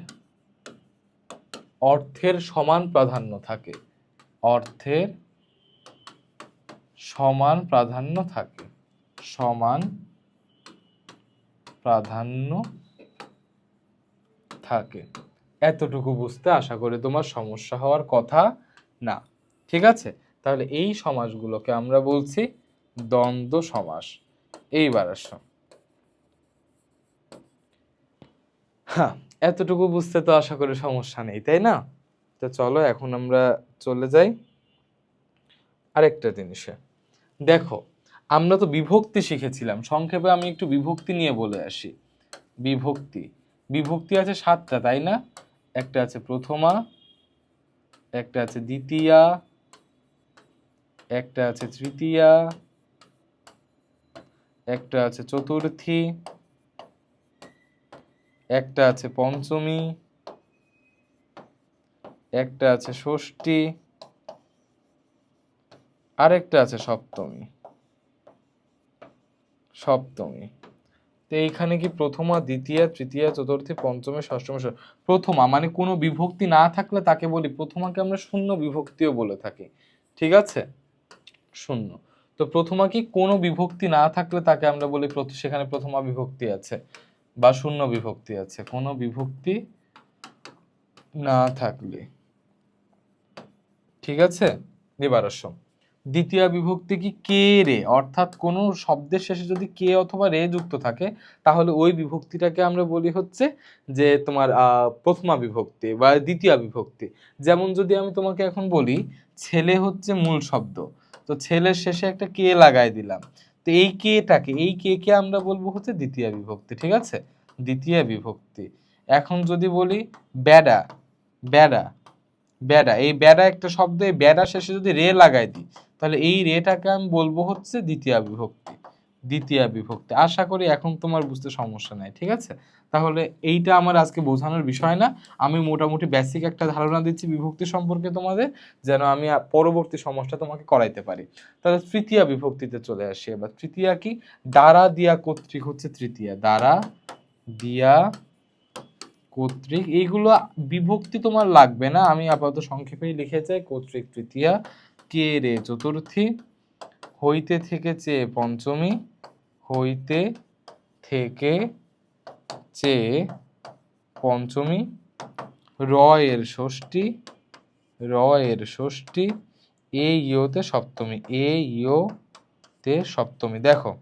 অর্থের সমান প্রাধান্য থাকে, অর্থের সমান প্রাধান্য থাকে, সমান প্রাধান্য থাকে। এতটুকু বুঝতে আশা করি তোমার সমস্যা হওয়ার কথা না। ঠিক আছে, তাহলে এই সমাসগুলোকে আমরা বলছি দ্বন্দ্ব সমাস। এইবার আসো, হ্যাঁ এতটুকু বুঝতে তো আশা করি সমস্যা নেই, তাই না? তো চলো এখন আমরা চলে যাই আরেকটা জিনিসে। দেখো আমরা তো বিভক্তি শিখেছিলাম, সংক্ষেপে আমি একটু বিভক্তি নিয়ে বলে আসি। বিভক্তি আছে 7টা, তাই না? একটা আছে প্রথমা, একটা আছে দ্বিতীয়া, একটা আছে তৃতীয়া, একটা আছে চতুর্থী, একটা আছে পঞ্চমী, একটা আছে ষষ্ঠী, আরেকটা আছে সপ্তমী। তো এইখানে কি প্রথমা, দ্বিতীয়া, তৃতীয়া, চতুর্থী, পঞ্চমী, ষষ্ঠমী, প্রথমা মানে কোনো বিভক্তি না থাকলে তাকে বলি প্রথমাকে আমরা শূন্য বিভক্তিও বলে থাকি। ঠিক আছে, শূন্য। তো প্রথমা কি কোনো বিভক্তি না থাকলে তাকে আমরা বলি সেখানে প্রথমা বিভক্তি আছে বা শূন্য বিভক্তি আছে। কোনো বিভক্তি না থাকলে, ঠিক আছে। এবার আসো, দ্বিতীয় বিভক্তি কি কে রে, অর্থাৎ কোন শব্দের শেষে যদি কে অথবা রে যুক্ত থাকে তাহলে ওই বিভক্তিটাকে আমরা বলি হচ্ছে যে তোমার প্রথমা বিভক্তি বা দ্বিতীয় বিভক্তি। যেমন যদি আমি তোমাকে এখন বলি ছেলে হচ্ছে মূল শব্দ, তো ছেলের শেষে একটা কে লাগাই দিলাম, তো এই কে কে আমরা বলবো হচ্ছে দ্বিতীয় বিভক্তি, ঠিক আছে, দ্বিতীয় বিভক্তি। এখন যদি বলি বেড়া, বেড়া, বেড়া, এই বেড়া একটা শব্দ, এই বেড়া শেষে যদি রে লাগাই দিই তাহলে এই রেটাকে আমি বলবো হচ্ছে দ্বিতীয় বিভক্তি, দ্বিতীয় বিভক্তি। আশা করি এখন তোমার বুঝতে সমস্যা নাই, ঠিক আছে। তাহলে এইটা আমার আজকে বোঝানোর বিষয় না, আমি মোটামুটি বেসিক একটা ধারণা দিচ্ছি বিভক্তি সম্পর্কে তোমাদের, যেন আমি পরবর্তী সমস্যা তোমাকে করাইতে পারি। তাহলে তৃতীয় বিভক্তিতে চলে আসি এবার। তৃতীয়া কি, দ্বারা দিয়া কর্তৃক হচ্ছে তৃতীয়া, দ্বারা দিয়া কর্তৃক, এইগুলো বিভক্তি তোমার লাগবে না, আমি আপাতত সংক্ষেপেই লিখে যাই। কর্তৃক তৃতীয়া, কে রে চতুর্থী, হইতে থেকে চেয়ে পঞ্চমী, হইতে থেকে চেয়ে পঞ্চমী, র এর ষষ্ঠী, র এর ষষ্ঠী, এ ইয়োতে সপ্তমী, এ ইয়োতে সপ্তমী। দেখো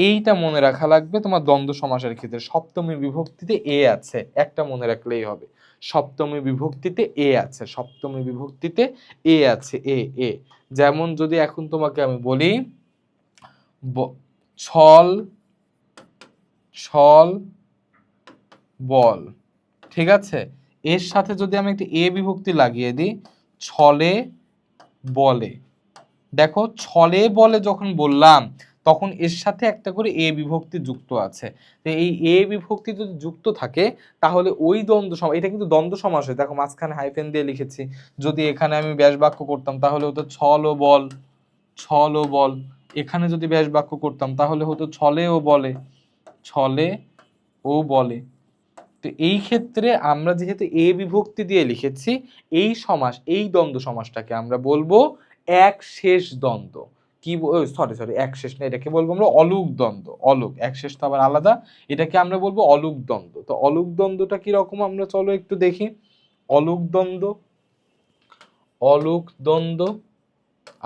এইটা মনে রাখা লাগবে তোমার দ্বন্দ্ব সমাসের ক্ষেত্রে, সপ্তমী বিভক্তিতে এ আছে, একটা মনে রাখলেই হবে, সপ্তমী বিভক্তিতে এ আছে, সপ্তমী বিভক্তিতে এ আছে, এ এ। যেমন যদি এখন তোমাকে আমি বলি ছল, ছল বল, ঠিক আছে, এর সাথে যদি আমি একটি এ বিভক্তি লাগিয়ে দিই ছলে বলে, দেখো ছলে বলে যখন বললাম তখন এর সাথে একটা করে এ বিভক্তি যুক্ত আছে, তো এই এ বিভক্তি যদি যুক্ত থাকে তাহলে ওই দ্বন্দ্ব সমাস, এটা কিন্তু দ্বন্দ্ব সমাস হয়, দেখো মাঝখানে হাইফেন দিয়ে লিখেছি, যদি এখানে আমি ব্যাস বাক্য করতাম তাহলে হতো ছল ও বল, ছল ও বল, এখানে যদি ব্যাস বাক্য করতাম তাহলে হতো ছলে ও বলে, ছলে ও বলে। তো এই ক্ষেত্রে আমরা যেহেতু এ বিভক্তি দিয়ে লিখেছি, এই সমাস, এই দ্বন্দ্ব সমাসটাকে আমরা বলবো এক শেষ দ্বন্দ্ব। কি সরি সরি এক শেষ না, এটাকে বলবো আমরা অলুক দ্বন্দ্ব। অলুক, এক শেষ তো আবার আলাদা, এটাকে আমরা বলবো অলুক দ্বন্দ্ব। তো অলুক দ্বন্দ্বটা কি রকম আমরা চলো একটু দেখি। অলুক দ্বন্দ্ব, অলুক দ্বন্দ্ব,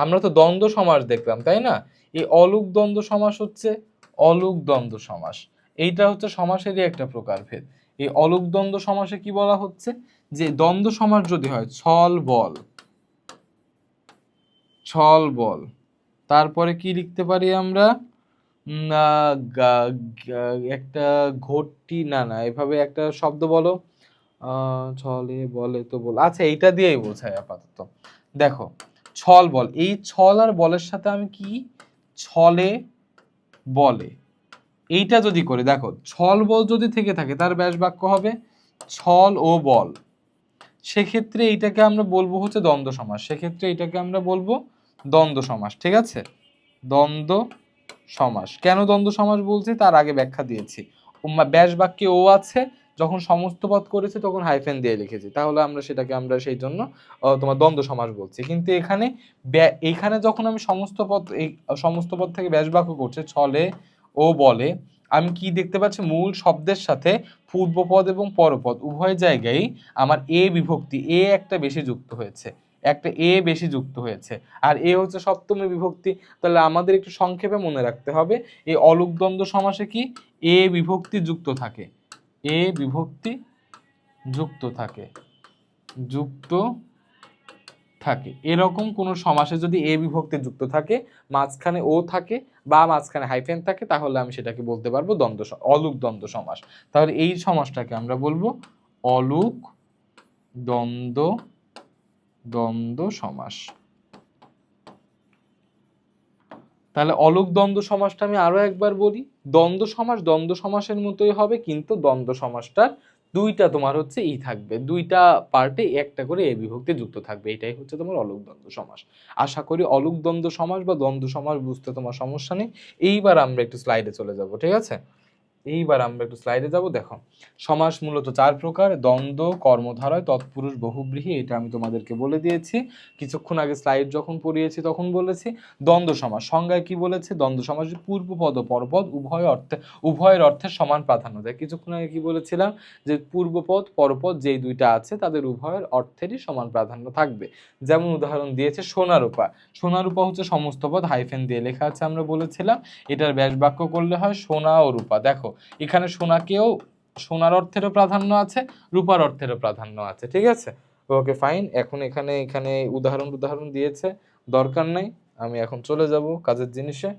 আমরা তো দ্বন্দ্ব সমাস দেখলাম তাই না, এই অলুক দ্বন্দ্ব সমাস হচ্ছে অলুক দ্বন্দ্ব সমাস, এইটা হচ্ছে সমাসেরই একটা প্রকারভেদ। এই অলুক দ্বন্দ্ব সমাসে কি বলা হচ্ছে, যে দ্বন্দ্ব সমাস যদি হয় ছল বল, ছল বল, তারপরে কি লিখতে পারি আমরা, একটা ঘটি, না না এভাবে একটা শব্দ বলো, ছলে বলে তো বল, আচ্ছা এইটা দিয়েই বোঝায় আপাতত। দেখো ছল বল, এই ছল আর বলের সাথে আমি কি ছলে বলে, এইটা যদি করে দেখো ছল বল যদি থেকে থাকে তার ব্যাস বাক্য হবে ছল ও বল, সেক্ষেত্রে এইটাকে আমরা বলবো হচ্ছে দ্বন্দ্ব সমাস, সেক্ষেত্রে এটাকে আমরা বলবো দ্বন্দ্ব সমাস, ঠিক আছে, দ্বন্দ্ব সমাস। কেন দ্বন্দ্ব সমাস বলছি তার আগে ব্যাখ্যা দিয়েছি, ব্যাস বাক্যে ও আছে, যখন সমস্ত পদ করেছে তখন হাইফেন দিয়ে লিখেছি, তাহলে আমরা সেটাকে আমরা সেই জন্য তোমার দ্বন্দ্ব সমাস বলছি। কিন্তু এখানে এইখানে যখন আমি সমস্ত পদ, এই সমস্ত পদ থেকে ব্যাস বাক্য করছে ছলে ও বলে, আমি কি দেখতে পাচ্ছি, মূল শব্দের সাথে পূর্বপদ এবং পরপদ উভয় জায়গায় আমার এ বিভক্তি, এ একটা বেশি যুক্ত হয়েছে, একটা এ বেশি যুক্ত হয়েছে, আর এ হচ্ছে সপ্তমী বিভক্তি। তাহলে আমাদের একটু সংক্ষেপে মনে রাখতে হবে এই অলুক দ্বন্দ্ব সমাসে কি এ বিভক্তি যুক্ত থাকে, এ বিভক্তি যুক্ত থাকে, যুক্ত থাকে, এরকম কোন সমাসে যদি এ বিভক্তি যুক্ত থাকে, মাঝখানে ও থাকে বা মাঝখানে হাইফেন থাকে, তাহলে আমি সেটাকে বলতে পারবো অলুক দ্বন্দ্ব সমাস। তাহলে এই সমাসটাকে আমরা বলবো অলুক দ্বন্দ্ব, দ্বন্দ্ব সমাস। তাহলে অলুক দ্বন্দ্ব সমাসটা আমি আরো একবার বলি, দ্বন্দ্ব সমাস দ্বন্দ্ব সমাসের মতোই হবে, কিন্তু দ্বন্দ্ব সমাসটার দুইটা তোমার হচ্ছে ই থাকবে, দুইটা পার্টে একটা করে এ বিভক্তি যুক্ত থাকবে, এটাই হচ্ছে তোমার অলুক দ্বন্দ্ব সমাস। আশা করি অলুক দ্বন্দ্ব সমাস বা দ্বন্দ্ব সমাস বুঝতে তোমার সমস্যা নেই। এইবার আমরা একটু স্লাইডে চলে যাব, ঠিক আছে। এইবার আমরা একটু স্লাইডে যাব। দেখো সমাস মূলত 4 প্রকার: দ্বন্দ্ব, কর্মধারয়, তৎপুরুষ, বহুব্রীহি। এটা আমি তোমাদেরকে বলে দিয়েছি কিছুক্ষণ আগে, স্লাইড যখন পড়িয়েছি তখন বলেছি। দ্বন্দ্ব সমাস সংজ্ঞায় কি বলেছে? দ্বন্দ্ব সমাস পূর্বপদ ও পরপদ উভয়ের অর্থে সমান প্রাধান্য দেয়। কিছুক্ষণ আগে কি বলেছিলাম? যে পূর্বপদ পরপদ যেই দুইটা আছে তাদের উভয়ের অর্থেরই সমান প্রাধান্য থাকবে। যেমন উদাহরণ দিয়েছে সোনারূপা। সোনারূপা হচ্ছে সমস্ত পদ হাইফেন দিয়ে লেখা আছে, আমরা বলেছিলাম। এটার ব্যাস বাক্য করলে হয় সোনা ও রূপা। দেখো এখানে সোনাকেও, সোনার অর্থেরও প্রাধান্য আছে, রূপার অর্থেরও প্রাধান্য আছে। ঠিক আছে, ওকে ফাইন। এখন এখানে এখানে উদাহরণ দিয়েছে, দরকার নাই, আমি এখন চলে যাব কাজের জিনিসে।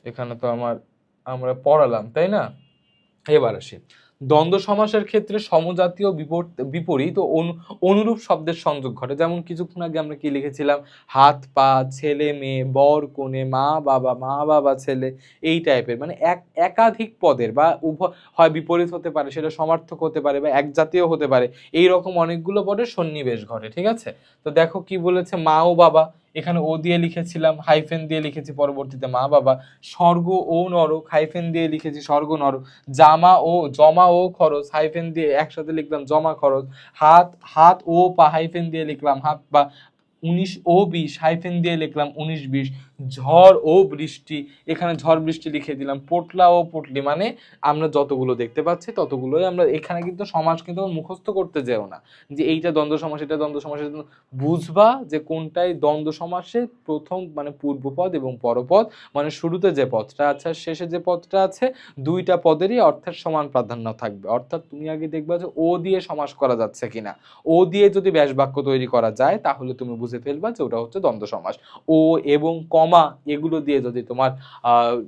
এখানে তো আমরা পড়ালাম তাই না? এবার আসি দ্বন্দ্ব সমাসের ক্ষেত্রে সমজাতীয় বিপরীত ও অনুরূপ শব্দের সংযোগ ঘটে। যেমন কিছুক্ষণ আগে আমরা কি লিখেছিলাম? হাত পা, ছেলে মেয়ে, বর কনে, মা বাবা ছেলে, এই টাইপের, মানে একাধিক পদের বা উভয় হয় বিপরীত হতে পারে, সেটা সমার্থক হতে পারে বা এক জাতীয় হতে পারে, এই রকম অনেকগুলো পদের সন্নিবেশ ঘটে। ঠিক আছে, তো দেখো কি বলেছে, মা ও বাবা, এখানে ও দিয়ে লিখেছিলাম, হাইফেন দিয়ে লিখেছি পরবর্তীতে মা বাবা। স্বর্গ ও নরক, হাইফেন দিয়ে লিখেছি স্বর্গ নরক। জমা ও খরচ, হাইফেন দিয়ে একসাথে লিখলাম জমা খরচ। হাত ও পা, হাইফেন দিয়ে লিখলাম হাত পা। 19 ও 20, হাইফেন দিয়ে লিখলাম 19-20। ঝড় ও বৃষ্টি, এখানে ঝড় বৃষ্টি লিখে দিলাম। পোটলা ও পুটলি, মানে আমরা যতগুলো দেখতে পাচ্ছি ততগুলোই আমরা এখানে, কিন্তু সমাস কিন্তু মুখস্থ করতে যেও না যে এইটা দ্বন্দ্ব সমাস, এটা দ্বন্দ্ব সমাস। বুঝবা যে কোনটাই দ্বন্দ্ব সমাসে প্রথম মানে পূর্বপদ এবং পরপদ, মানে শুরুতে যে পদটা আছে শেষে যে পদটা আছে, দুইটা পদেরই অর্থের সমান প্রাধান্য থাকবে। অর্থাৎ তুমি আগে দেখবা যে ও দিয়ে সমাস করা যাচ্ছে কিনা। ও দিয়ে যদি ব্যাস বাক্য তৈরি করা যায় তাহলে তুমি বুঝে ফেলবা যে ওটা হচ্ছে দ্বন্দ্ব সমাস। ও এবং কমা এগুলো দিয়ে যদি তোমার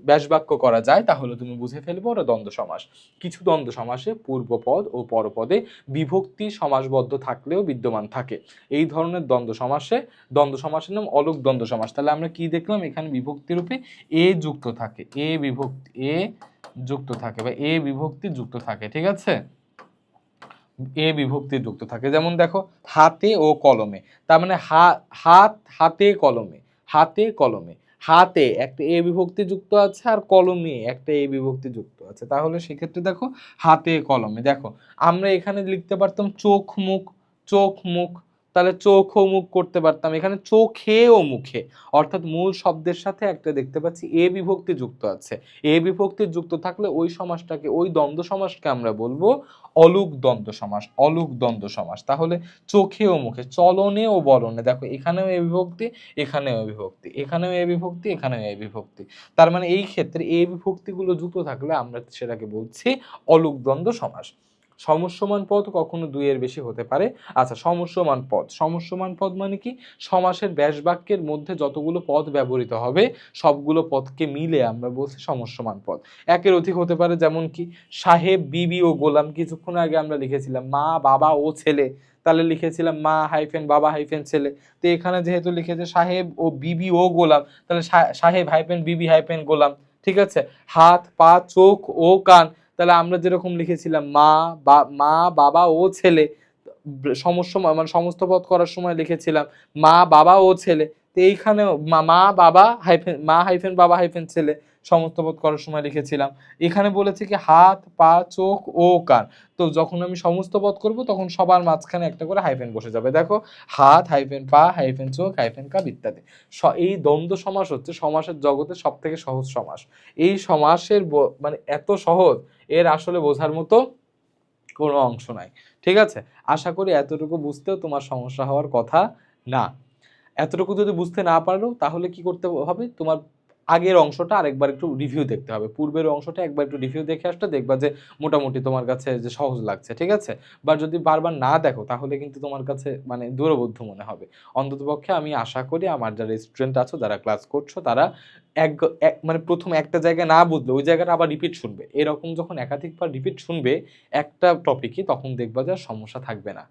ব্যাস বাক্য করা যায় তাহলে তুমি বুঝে ফেলবো ওটা দ্বন্দ্ব সমাস। কিছু দ্বন্দ্ব সমাসে পূর্বপদ ও পরপদে বিভক্তি সমাসবদ্ধ থাকলেও বিদ্যমান থাকে। এই ধরনের দ্বন্দ্ব সমাসের নাম অলোক দ্বন্দ্ব সমাস। তাহলে আমরা কি দেখলাম? এখানে বিভক্তি রূপে এ যুক্ত থাকে, এ যুক্ত থাকে বা এ বিভক্তি যুক্ত থাকে। ঠিক আছে, এ বিভক্তি যুক্ত থাকে। যেমন দেখো হাতে ও কলমে, তার মানে হাতে কলমে, হাতে একটা এ বিভক্তি যুক্ত আছে আর কলমে একটা এ বিভক্তি যুক্ত আছে। তাহলে সেক্ষেত্রে দেখো হাতে কলমে, দেখো আমরা এখানে লিখতে পারতাম চোখ মুখ, তাহলে চোখ ও মুখ করতে পারতাম। এখানে চোখে ও মুখে, অর্থাৎ মূল শব্দের সাথে একটা দেখতে পাচ্ছি এ বিভক্তি যুক্ত আছে। এ বিভক্তি যুক্ত থাকলে ওই সমাসটাকে, ওই দ্বন্দ্ব সমাসকে আমরা বলবো অলুক দ্বন্দ্ব সমাস। তাহলে চোখে ও মুখে, চলনে ও বলনে, দেখো এখানেও এ বিভক্তি, এখানেও এ বিভক্তি, এখানেও এ বিভক্তি, এখানেও এ বিভক্তি। তার মানে এই ক্ষেত্রে এই বিভক্তিগুলো যুক্ত থাকলে আমরা সেটাকে বলছি অলুক দ্বন্দ্ব সমাস। সমস্যমান পদ কখনো 2 এর বেশি হতে পারে। আচ্ছা, সমস্যমান পদ মানে কি? সমাসের ব্যাস বাক্যের মধ্যে যতগুলো পদ ব্যবহৃত হবে সবগুলো পদকে মিলে আমরা বলছি সমস্যমান পদ। একের অধিক হতে পারে, যেমন কি সাহেব, বিবি ও গোলাম। কিছুক্ষণ আগে আমরা লিখেছিলাম মা বাবা ও ছেলে, তাহলে লিখেছিলাম মা হাইফেন বাবা হাইফেন ছেলে। তো এখানে যেহেতু লিখেছে সাহেব ও বিবি ও গোলাম, তাহলে সাহেব হাইফেন বিবি হাইফেন গোলাম। ঠিক আছে, হাত পা চোখ ও কান, তাহলে আমরা যেরকম লিখেছিলাম মা বাবা ও ছেলে, মানে সমস্ত পদ করার সময় লিখেছিলাম মা বাবা ও ছেলে। তো এইখানেও মা বাবা হাইফেন মা হাইফেন বাবা হাইফেন ছেলে সমস্ত পদ করার সময় লিখেছিলাম। এখানে বলেছে কি হাত পা চোখ ও কান, তো যখন আমি সমস্ত পদ করব তখন সবার মাঝখানে একটা করে হাইফেন বসে যাবে। দেখো হাত হাইফেন পা হাইফেন চোখ হাইফেন কান ইত্যাদি। এই দ্বন্দ্ব সমাস হচ্ছে সমাসের জগতে সব থেকে সহজ সমাস। এই সমাসের মানে এত সহজ, এর আসলে বোঝার মতো কোনো অংশ নাই। ঠিক আছে, আশা করি এতটুকু বুঝতেও তোমার সমস্যা হওয়ার কথা না। এতটুকু যদি বুঝতে না পারো তাহলে কি করতে হবে? তোমার আগের অংশটা আরেকবার একটু রিভিউ দেখতে হবে, পূর্বের অংশটা একবার একটু রিভিউ দেখে আসলে দেখবা যে মোটামুটি তোমার কাছে যে সহজ লাগছে। ঠিক আছে, বা যদি বারবার না দেখো তাহলে কিন্তু তোমার কাছে মানে দূরবোধ্য মনে হবে। অন্ততপক্ষে আমি আশা করি আমার যারা স্টুডেন্ট আছো, যারা ক্লাস করছো, তারা মানে প্রথম একটা জায়গায় না বুঝলে ওই জায়গাটা আবার রিপিট শুনবে। এরকম যখন একাধিকবার রিপিট শুনবে একটা টপিকই, তখন দেখবা যে সমস্যা থাকবে না।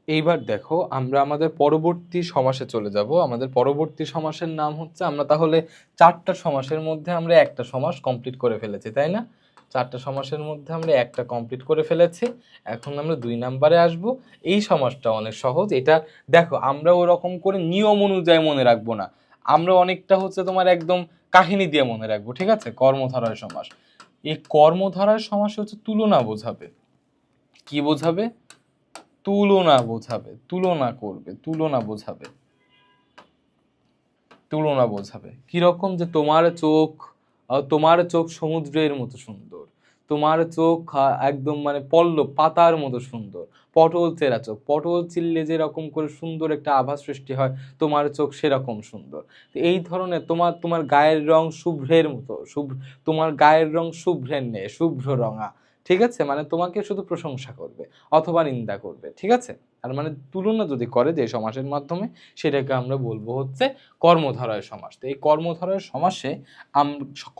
এইবার দেখো আমরা আমাদের পরবর্তী সমাসে চলে যাব। আমাদের পরবর্তী সমাসের নাম হচ্ছে, আমরা তাহলে 4টা সমাসের মধ্যে আমরা একটা সমাস কমপ্লিট করে ফেলেছি, তাই না? 4টা সমাসের মধ্যে আমরা একটা কমপ্লিট করে ফেলেছি। এখন আমরা 2 নম্বরে আসব। এই সমাসটা অনেক সহজ। এটা দেখো আমরা ওরকম করে নিয়ম অনুযায়ী মনে রাখবো না, আমরা অনেকটা হচ্ছে তোমার একদম কাহিনী দিয়ে মনে রাখবো, ঠিক আছে? কর্মধারয় সমাস। এই কর্মধারয় সমাস হচ্ছে তুলনা বোঝাবে। কি বোঝাবে? তুলনা বোঝাবে, তুলনা করবে, তুলনা বোঝাবে, তুলনা বোঝাবে। কিরকম? যে তোমার চোখ সমুদ্রের মতো সুন্দর, তোমার চোখ একদম মানে পল্লব পাতার মতো সুন্দর, পটল চেরা চোখ, পটল চিললে যেরকম করে সুন্দর একটা আভা সৃষ্টি হয়, তোমার চোখ সেরকম সুন্দর। তো এই ধরনের তোমার গায়ের রং শুভ্রের মতো, তোমার গায়ের রং শুভ্রের নেই, শুভ্র রঙা, ঠিক আছে? মানে তোমাকে শুধু প্রশংসা করবে অথবা নিন্দা করবে, ঠিক আছে? আর মানে তুলনা যদি করে যে সমাসের মাধ্যমে, সেটাকে আমরা বলবো হচ্ছে কর্মধারয় সমাস। তো এই কর্মধারয় সমাসে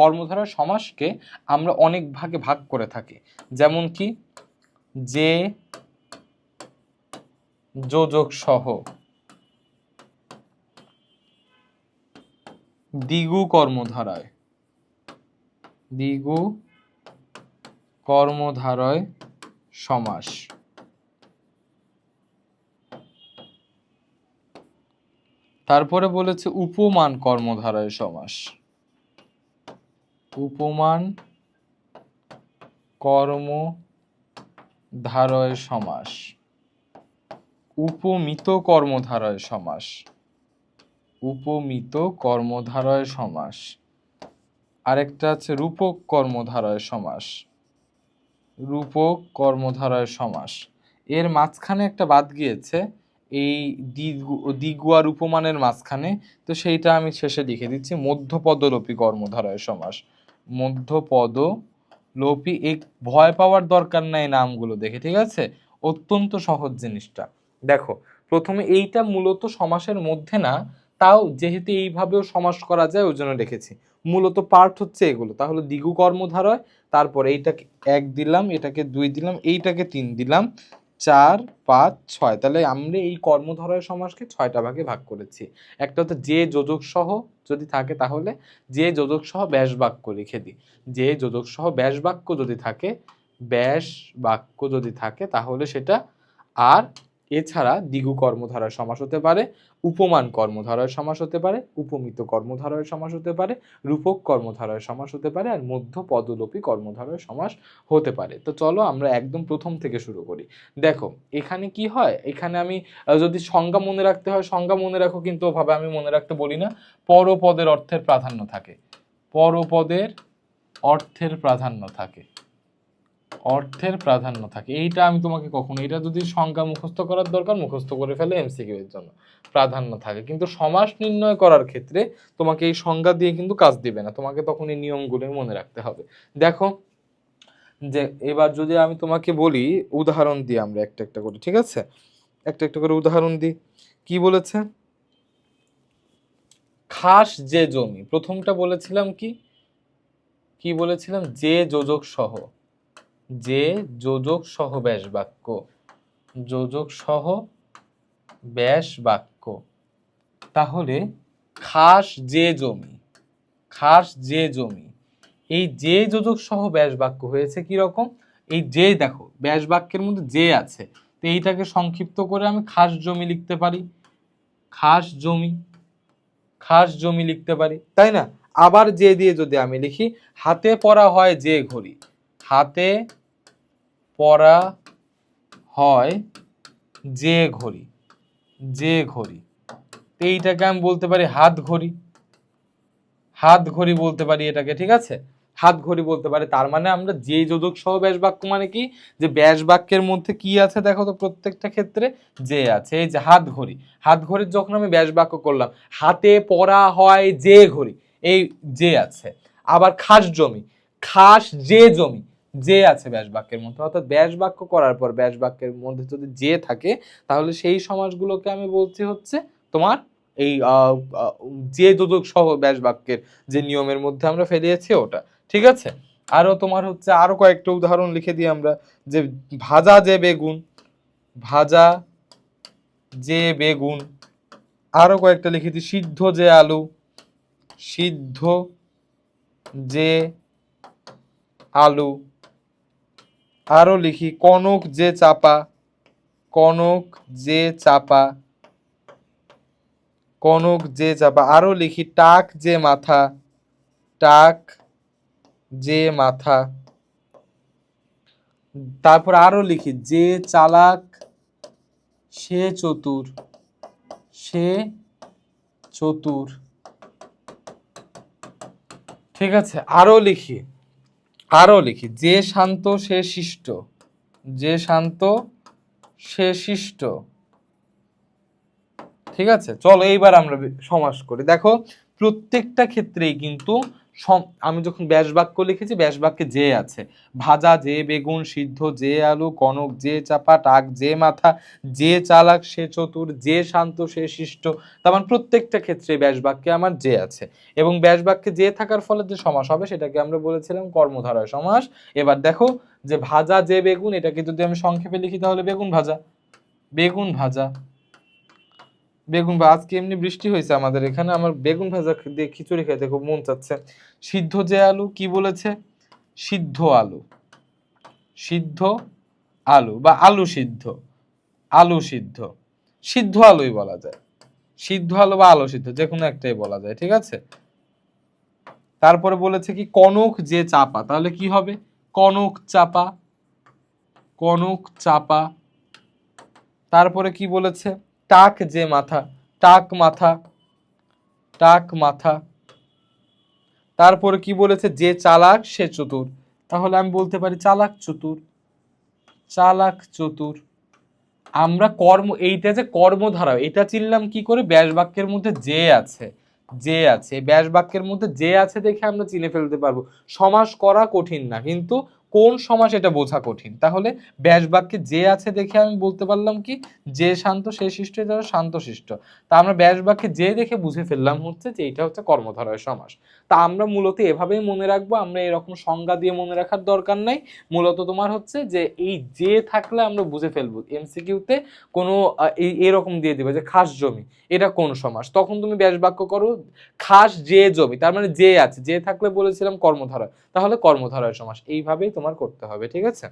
কর্মধারয় সমাসকে আমরা অনেক ভাগে ভাগ করে থাকি। যেমন কি? যে যোজক সহ দ্বিগু কর্মধারয়, দ্বিগু কর্মধারয় সমাস। তারপরে বলেছে উপমান কর্মধারয় সমাস, উপমান কর্মধারয় সমাস, উপমিত কর্মধারয় সমাস, উপমিত কর্মধারয় সমাস। আরেকটা আছে রূপক কর্মধারয় সমাস, রূপক কর্মধারয় সমাস। এর মাঝখানে একটা বাদ গিয়েছে, এই দ্বিগু আর উপমানের মাঝখানে, তো সেইটা আমি শেষে লিখে দিচ্ছি, মধ্যপদলোপী কর্মধারয় সমাস। মধ্যপদলোপী, এই ভয় পাওয়ার দরকার নাই নামগুলো দেখে, ঠিক আছে? অত্যন্ত সহজ জিনিসটা। দেখো প্রথমে এইটা মূলত সমাসের মধ্যে না, তাও যেহেতু এইভাবেও সমাস করা যায় ওই জন্য রেখেছি। মূলত পার্ট হচ্ছে এগুলো। তাহলে দ্বিগু কর্মধারয়, তারপর এইটাকে 1 দিলাম, এটাকে 2 দিলাম, এইটাকে 3 দিলাম, 4 5 6। তাহলে আমরা এই কর্মধারয় সমাসকে 6টা ভাগে ভাগ করেছি। একটা হচ্ছে যে যোজক সহ যদি থাকে, তাহলে যে যোজক সহ ব্যাস বাক্য লিখে দিই। যে যোজক সহ ব্যাস বাক্য যদি থাকে, ব্যাস বাক্য যদি থাকে তাহলে সেটা। আর এছাড়া দ্বিগু কর্মধারয় সমাস হতে পারে, উপমান কর্মধারয় সমাস হতে পারে, উপমিত কর্মধারয় সমাস হতে পারে, রূপক কর্মধারয় সমাস হতে পারে, আর মধ্য পদলোপী কর্মধারয় সমাস হতে পারে। তো চলো আমরা একদম প্রথম থেকে শুরু করি। দেখো এখানে কি হয়, এখানে আমি যদি সংজ্ঞা মনে রাখতে হয় সংজ্ঞা মনে রাখো, কিন্তু ওভাবে আমি মনে রাখতে বলি না। পরপদের অর্থের প্রাধান্য থাকে, পরপদের অর্থের প্রাধান্য থাকে, অর্থের প্রাধান্য থাকে। এইটা আমি তোমাকে কখনো, এটা যদি সংজ্ঞা মুখস্থ করার দরকার মুখস্থ করে ফেলে এমসিকিউ এর জন্য, প্রাধান্য থাকে। কিন্তু সমাস নির্ণয় করার ক্ষেত্রে তোমাকে এই সংজ্ঞা দিয়ে কিন্তু কাজ দিবে না, তোমাকে তখন এই নিয়মগুলো মনে রাখতে হবে। দেখো যে এবার যদি আমি তোমাকে বলি উদাহরণ দিই, আমরা একটা একটা করে, ঠিক আছে? একটা একটা করে উদাহরণ দিই। কি বলেছে? খাস যে জমি, প্রথমটা বলেছিলাম কি কি বলেছিলাম? যে যোজক সহ, যে যোজক সহ ব্যাস বাক্য, যোজক সহ ব্যাস বাক্য। তাহলে খাস যে জমি, খাস যে জমি, এই যে যোজক সহ ব্যাস বাক্য হয়েছে কি রকম? এই যে দেখো ব্যাস বাক্যের মধ্যে যে আছে, তো এইটাকে সংক্ষিপ্ত করে আমি খাস জমি লিখতে পারি, খাস জমি, খাস জমি লিখতে পারি, তাই না? আবার যে দিয়ে যদি আমি লিখি, হাতে পরা হয় যে ঘড়ি, হাতে পরা হয় যে ঘড়ি, যে ঘড়ি, এইটাকে আমি বলতে পারি হাত ঘড়ি, হাত ঘড়ি বলতে পারি এটাকে, ঠিক আছে? হাত ঘড়ি বলতে পারি। তার মানে আমরা যে যোজক সহ ব্যাস বাক্য মানে কি, যে ব্যাস বাক্যের মধ্যে কি আছে দেখো তো, প্রত্যেকটা ক্ষেত্রে যে আছে। এই যে হাত ঘড়ি, হাত ঘড়ির যখন আমি ব্যাস বাক্য করলাম, হাতে পরা হয় যে ঘড়ি, এই যে আছে। আবার খাস জমি, খাস যে জমি, যে আছে ব্যাস বাক্যের মধ্যে। অর্থাৎ ব্যাস বাক্য করার পর ব্যাস বাক্যের মধ্যে যদি যে থাকে, তাহলে সেই সমাসগুলোকে আমি বলছি হচ্ছে তোমার এই যে যোজক সহ ব্যাস বাক্যের যে নিয়মের মধ্যে আমরা ফেলিয়েছি ওটা, ঠিক আছে? আরো তোমার হচ্ছে আরো কয়েকটা উদাহরণ লিখে দিই আমরা, যে ভাজা যে বেগুন, ভাজা যে বেগুন। আরো কয়েকটা লিখে দিই, সিদ্ধ যে আলু, সিদ্ধ যে আলু। আরো লিখি কনক যে চাপা, কনক যে চাপা, কনক যে চাপা। আরো লিখি টাক যে মাথা, টাক যে মাথা। তারপর আরো লিখি যে চালাক সে চতুর, সে চতুর। ঠিক আছে, আরো লিখি, আরো লিখি যে শান্ত সে শিষ্ট, যে শান্ত সে শিষ্ট। ঠিক আছে, চলো এইবার আমরা সমাস করি। দেখো প্রত্যেকটা ক্ষেত্রেই কিন্তু আমি যখন ব্যাস বাক্য লিখেছি, ব্যাস বাক্যে যে আছে, ভাজা যে বেগুন, সিদ্ধ যে আলু, কনক যে চাপা, টাক যে মাথা, যে চালাক সে চতুর, যে শান্ত সে শিষ্ট। তার মানে প্রত্যেকটা ক্ষেত্রে ব্যাস বাক্যে আমার যে আছে, এবং ব্যাস বাক্যে যে থাকার ফলে যে সমাস হবে সেটাকে আমরা বলেছিলাম কর্মধারয় সমাস। এবার দেখো যে ভাজা যে বেগুন, এটাকে যদি আমি সংক্ষেপে লিখি তাহলে বেগুন ভাজা, বেগুন ভাজা, বেগুন ভাজা। আজকে এমনি বৃষ্টি হয়েছে আমাদের এখানে, আমার বেগুন ভাজা দিয়ে খিচুড়ি খেতে খুব মন চাচ্ছে। সিদ্ধ যে আলু, কি বলেছে? সিদ্ধ আলু, সিদ্ধ আলু বা আলু সিদ্ধ, আলু সিদ্ধ, সিদ্ধ আলুই বলা যায়, সিদ্ধ আলু বা আলু সিদ্ধ যে কোনো একটাই বলা যায়। ঠিক আছে, তারপরে বলেছে কি কনক যে চাপা, তাহলে কি হবে? কনক চাপা, কনক চাপা। তারপরে কি বলেছে? টাক যে মাথা, টাক মাথা, টাক মাথা। তারপরে কি বলেছে? যে চালাক সে চতুর, তাহলে আমি বলতে পারি চালাক চতুর, চালাক চতুর। আমরা এইটা যে কর্মধারা, এটা চিনলাম কি করে? ব্যাস বাক্যের মধ্যে যে আছে, যে আছে, ব্যাস বাক্যের মধ্যে যে আছে দেখে আমরা চিনে ফেলতে পারবো। সমাস করা কঠিন না, কিন্তু কোন সমাস এটা বোঝা কঠিন। তাহলে ব্যাস বাক্যে যে আছে দেখে আমি বলতে পারলাম কি যে শান্ত সে শিষ্ট, এটা শান্ত শিষ্ট। তা আমরা ব্যাস বাক্যে যে দেখে বুঝে ফেললাম হচ্ছে যে এটা হচ্ছে কর্মধারয় সমাস। তা আমরা মূলত এভাবেই মনে রাখবো, আমরা এরকম সংজ্ঞা দিয়ে মনে রাখার দরকার নাই। মূলত তোমার হচ্ছে যে এই যে থাকলে আমরা বুঝে ফেলবো, এমসিকিউতে কোনো এরকম দিয়ে দিবে যে খাস জমি, এটা কোন সমাস, তখন তুমি ব্যাস বাক্য করো খাস যে জমি, তার মানে যে আছে, যে থাকলে বলেছিলাম কর্মধারা, তাহলে কর্মধারয় সমাস। এইভাবেই তোমার করতে হবে। ঠিক আছে,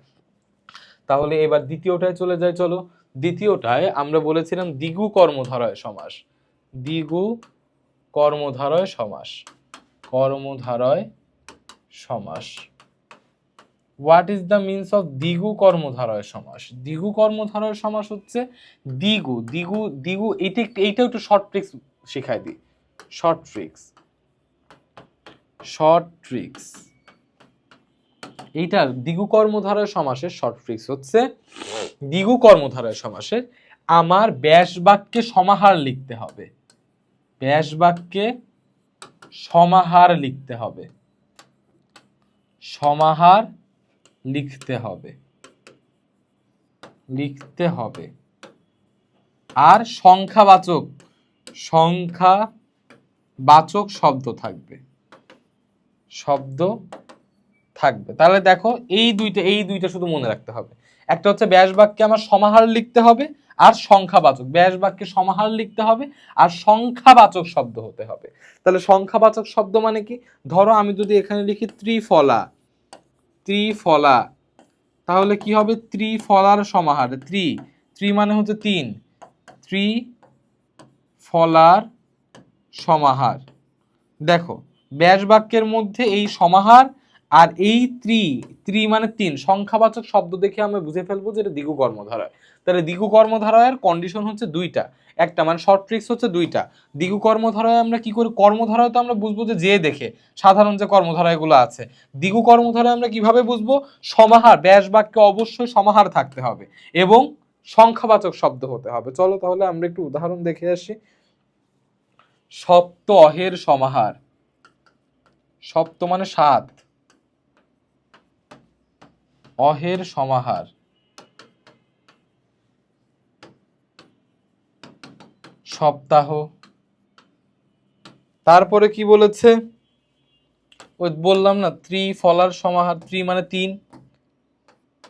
তাহলে এবার দ্বিতীয়টায় চলে যায়। চলো, দ্বিতীয়টায় আমরা বলেছিলাম দ্বিগু কর্মধারয় সমাস, দ্বিগু কর্মধারয় সমাস, কর্মধারয় সমাস। What is the means of দ্বিগু কর্মধারয় সমাস? দ্বিগু কর্মধারয় সমাস হচ্ছে দ্বিগু, দ্বিগু, দ্বিগু। এইটা একটু শর্ট ট্রিক্স শিখাই দিই, শর্ট ট্রিক্স, শর্ট ট্রিক্স। এইটা দ্বিগু কর্মধারয় সমাসের শর্ট ট্রিক্স হচ্ছে, দ্বিগু কর্মধারয় সমাসের আমার ব্যাস বাক্যে সমাহার লিখতে হবে, ব্যাস বাক্যে সমাহার লিখতে হবে, সমাহার লিখতে হবে, লিখতে হবে। আর সংখ্যাবাচক, সংখ্যাবাচক শব্দ থাকবে, শব্দ থাকবে। তাহলে দেখো এই দুইটা শুধু মনে রাখতে হবে। একটা হচ্ছে ব্যাস বাক্যে আমার সমাহার লিখতে হবে, আর সংখ্যাবাচক, ব্যাস বাক্যে সমাহার লিখতে হবে আর সংখ্যাবাচক শব্দ হতে হবে। তাহলে সংখ্যাবাচক শব্দ মানে কি? ধরো আমি যদি এখানে লিখি ত্রিফলা, ত্রিফলা, তাহলে কি হবে? ত্রিফলার সমাহার, ত্রি মানে হচ্ছে তিন, ত্রিফলার সমাহার। দেখো ব্যাস বাক্যের মধ্যে এই সমাহার আর এই ত্রি মানে তিন, সংখ্যাবাচক শব্দ দেখে আমরা বুঝে ফেলবো যে এটা দ্বিগু কর্মধারয়। তাহলে দ্বিগু কর্মধারয়ের কন্ডিশন হচ্ছে দুইটা, একটা মানে শর্ট ট্রিক্স হচ্ছে দুইটা। দ্বিগু কর্মধারয় আমরা কি করি? কর্মধারয় তো আমরা বুঝবো যে দেখে, সাধারণ যে কর্মধারয়গুলো আছে। দ্বিগু কর্মধারয় আমরা কিভাবে বুঝবো? সমাহার, ব্যাস বাক্যে অবশ্যই সমাহার থাকতে হবে এবং সংখ্যাবাচক শব্দ হতে হবে। চলো তাহলে আমরা একটু উদাহরণ দেখে আসি। সপ্ত অহের সমাহার, সপ্ত মানে সাত, অহের সমাহার, সপ্তাহ। তারপরে কি বলেছে? ওই বললাম না ত্রিফলার সমাহার, ত্রি মানে তিন,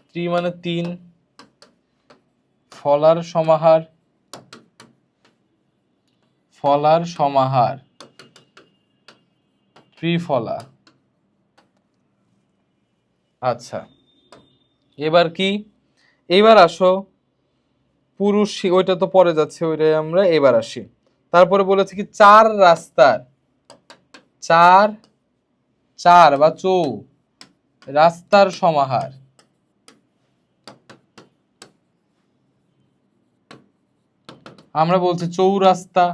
ত্রি মানে তিন, ফলার সমাহার, ফলার সমাহার, ত্রিফলা। আচ্ছা, এবার কি, এবার আসো পুরুষ, ওইটা তো পরে যাচ্ছে, ওইটাই আমরা এবার আসি। তারপরে বলেছে কি চার রাস্তার, চার, চার বা চৌ রাস্তার সমাহার। আমরা বলছি চৌরাস্তা,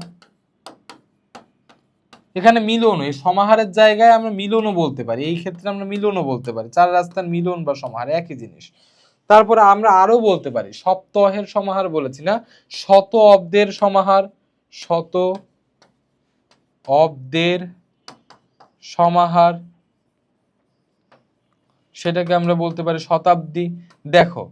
এখানে মিলন, এই সমাহারের জায়গায় আমরা মিলনও বলতে পারি, এই ক্ষেত্রে আমরা মিলনও বলতে পারি, চার রাস্তার মিলন বা সমাহার একই জিনিস। তারপরে আমরা আরো বলতে পারি সপ্তাহের সমাহার, বলেছি না, শত অব্দের সমাহার, শত অব্দের সমাহার, সেটাকে আমরা বলতে পারি শতাব্দী। দেখো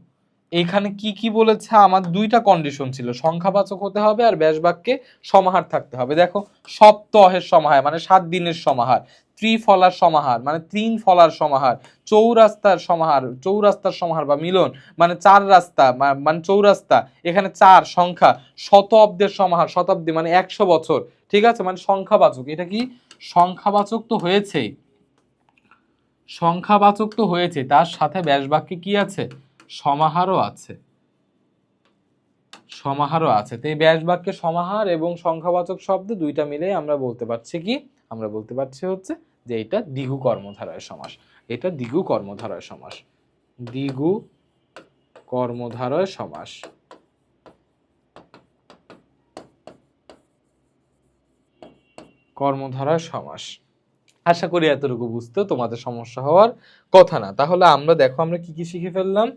এইখানে কি কি বলেছে, আমার দুইটা কন্ডিশন ছিল, সংখ্যাবাচক হতে হবে আর ব্যাস বাক্যে সমাহার থাকতে হবে। দেখো সপ্তাহের সমাহার মানে 7 দিনের সমাহার, ত্রিফলার সমাহার মানে 3 ফলার সমাহার, চৌরাস্তার সমাহার, চৌরাস্তার সমাহার বা মিলন মানে 4 রাস্তা মানে চৌরাস্তা, এখানে 4 সংখ্যা, শত অব্দের সমাহার, শতাব্দী মানে 100 বছর, ঠিক আছে, মানে সংখ্যাবাচক। এটা কি সংখ্যাবাচক তো হয়েছেই, সংখ্যাবাচক তো হয়েছে, তার সাথে ব্যাস বাক্যে কি আছে, সমাহারও আছে, সমাহারও আছে। তো এই ব্যাস বাক্যে সমাহার এবং সংখ্যাবাচক শব্দ দুইটা মিলে আমরা বলতে পারছি কি, আমরা বলতে পারছি হচ্ছে যে এটা দ্বিগু কর্মধারয় সমাস, এটা দ্বিগু কর্মধারয় সমাস, দ্বিগু কর্মধারয় সমাস। কর্মধারয় সমাস। আশা করি এতটুকু বুঝতে তোমাদের সমস্যা হওয়ার কথা না। তাহলে আমরা দেখো আমরা কি কি শিখে ফেললাম,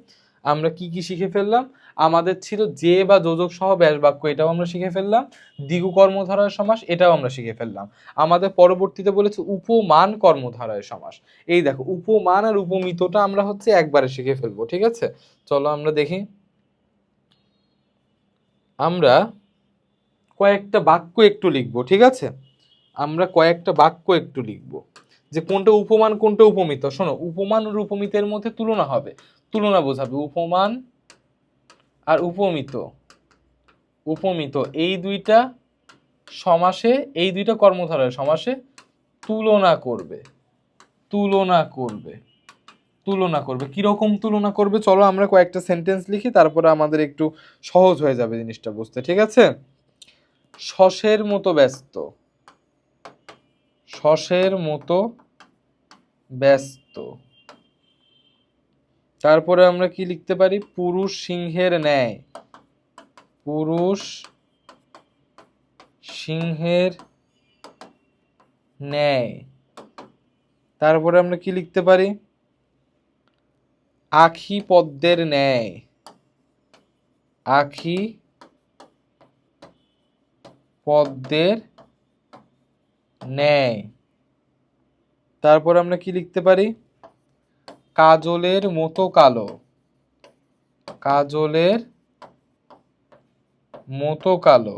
আমরা কি কি শিখে ফেললাম, আমাদের ছিল যে বা যোজক সহ ব্যাস বাক্য, এটাও আমরা শিখে ফেললাম, দ্বিগু কর্মধারয় সমাস এটাও আমরা শিখে ফেললাম। আমাদের পরবর্তীতে বলেছে উপমান কর্মধারয় সমাস। এই দেখো উপমান আর উপমিতটা আমরা হচ্ছে একবারে শিখে ফেলবো, ঠিক আছে। চলো আমরা দেখি, আমরা কয়েকটা বাক্য একটু লিখবো, ঠিক আছে, আমরা কয়েকটা বাক্য একটু লিখবো যে কোনটা উপমান কোনটা উপমিত। শোনো, উপমান আর উপমিতের মধ্যে তুলনা হবে, তুলনা বোঝাবে, উপমান আর উপমিত, উপমিত এই দুইটা সমাসে, এই দুইটা কর্মধারয় সমাসে তুলনা করবে, তুলনা করবে, তুলনা করবে। কিরকম তুলনা করবে, চলো আমরা কয়েকটা সেন্টেন্স লিখি, তারপরে আমাদের একটু সহজ হয়ে যাবে জিনিসটা বুঝতে, ঠিক আছে। শশের মতো ব্যস্ত, শশের মতো ব্যস্ত। তারপরে আমরা কি লিখতে পারি, পুরুষ সিংহের ন্যায়, পুরুষ সিংহের ন্যায়। তারপরে আমরা কি লিখতে পারি, আখি পদ্মের ন্যায়, আখি পদ্মের ন্যায়। তারপরে আমরা কি লিখতে পারি, কাজলের মতো কালো, কাজলের মতো কালো।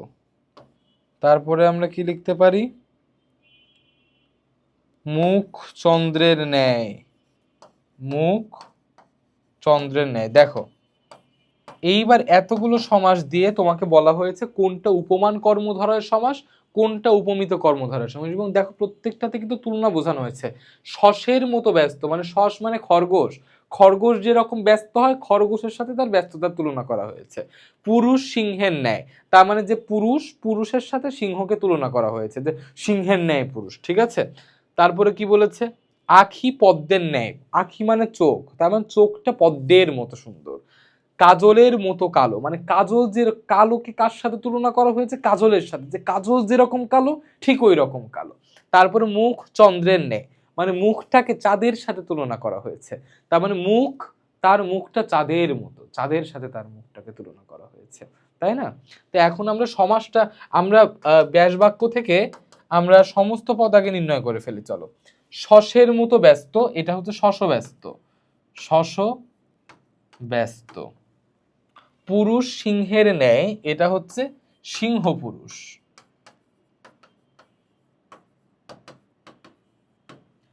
তারপরে আমরা কি লিখতে পারি, মুখ চন্দ্রের ন্যায়, মুখ চন্দ্রের ন্যায়। দেখো এইবার এতগুলো সমাস দিয়ে তোমাকে বলা হয়েছে কোনটা উপমান কর্মধারয় সমাস, কোনটা উপমিত কর্মধারয় সমাস, এবং দেখো প্রত্যেকটাতে কিন্তু তুলনা বোঝানো হয়েছে। শশের মতো ব্যস্ত মানে শশ মানে খরগোশ, খরগোশ যেরকম ব্যস্ত হয় খরগোশের সাথে তার ব্যস্ততার তুলনা করা হয়েছে। পুরুষ সিংহের ন্যায়, তার মানে যে পুরুষ, পুরুষের সাথে সিংহকে তুলনা করা হয়েছে, যে সিংহের ন্যায় পুরুষ, ঠিক আছে। তারপরে কি বলেছে, আখি পদ্মের ন্যায়, আখি মানে চোখ, তার মানে চোখটা পদ্মের মতো সুন্দর। কাজলের মতো কালো মানে কাজল যে কালোকে কার সাথে তুলনা করা হয়েছে, কাজলের সাথে, যে কাজল যেরকম কালো ঠিক ওই রকম কালো। তারপরে মুখ চন্দ্রের ন্যায় মানে মুখটাকে চাঁদের সাথে তুলনা করা হয়েছে, তার মানে মুখ, তার মুখটা চাঁদের মতো, চাঁদের সাথে তার মুখটাকে তুলনা করা হয়েছে, তাই না। তো এখন আমরা সমাসটা, আমরা ব্যাস বাক্য থেকে আমরা সমস্ত পদ আগে নির্ণয় করে ফেলি। চলো, শশের মতো ব্যস্ত, এটা হচ্ছে শশ ব্যস্ত, শশ ব্যস্ত। পুরুষ সিংহের ন্যায়, এটা হচ্ছে সিংহ পুরুষ,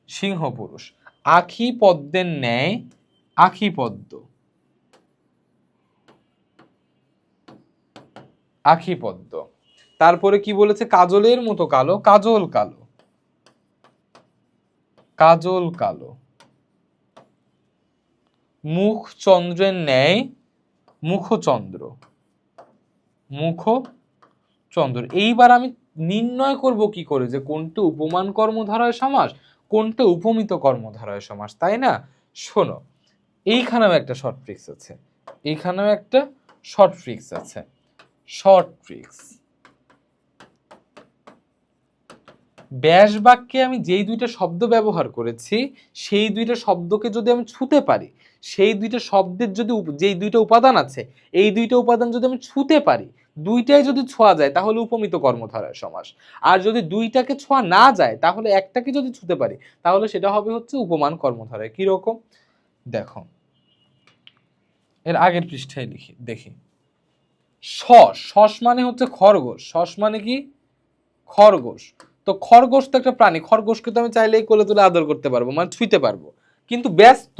সিংহ পুরুষ। আখি পদ্মের ন্যায়, আখি পদ্ম, আখি পদ্ম। তারপরে কি বলেছে, কাজলের মতো কালো, কাজল কালো, কাজল কালো। মুখ চন্দ্রের ন্যায় মুখচন্দ্র, মুখচন্দ্র। এইবার আমি নির্ণয় করব কি করে যে কোনটা উপমান কর্মধারয় সমাস, কোনটা উপমিত কর্মধারয় সমাস, তাই না? শোনো, এইখানেও একটা শর্ট ট্রিক্স আছে, এইখানেও একটা শর্ট ট্রিক্স আছে। শর্ট ট্রিক্স, ব্যাস বাক্যে আমি যেই দুইটা শব্দ ব্যবহার করেছি সেই দুইটা শব্দকে যদি আমি ছুঁতে পারি, সেই দুইটা শব্দের যদি যেই দুইটা উপাদান আছে এই দুইটা উপাদান যদি আমি ছুঁতে পারি, দুইটাই যদি ছোঁয়া যায় তাহলে উপমিত কর্মধারয় সমাস। আর যদি দুইটাকে ছোঁয়া না যায় তাহলে একটাকে যদি ছুঁতে পারি তাহলে সেটা হবে হচ্ছে উপমান কর্মধারয়। কিরকম দেখো, এর আগের পৃষ্ঠায় দেখি। শস মানে হচ্ছে খরগোশ, শস মানে কি খরগোশ। তো খরগোশ তো একটা প্রাণী, খরগোশকে তো আমি চাইলেই কোলে তুলে আদর করতে পারবো, মানে ছুঁতে পারবো। কিন্তু ব্যস্ত,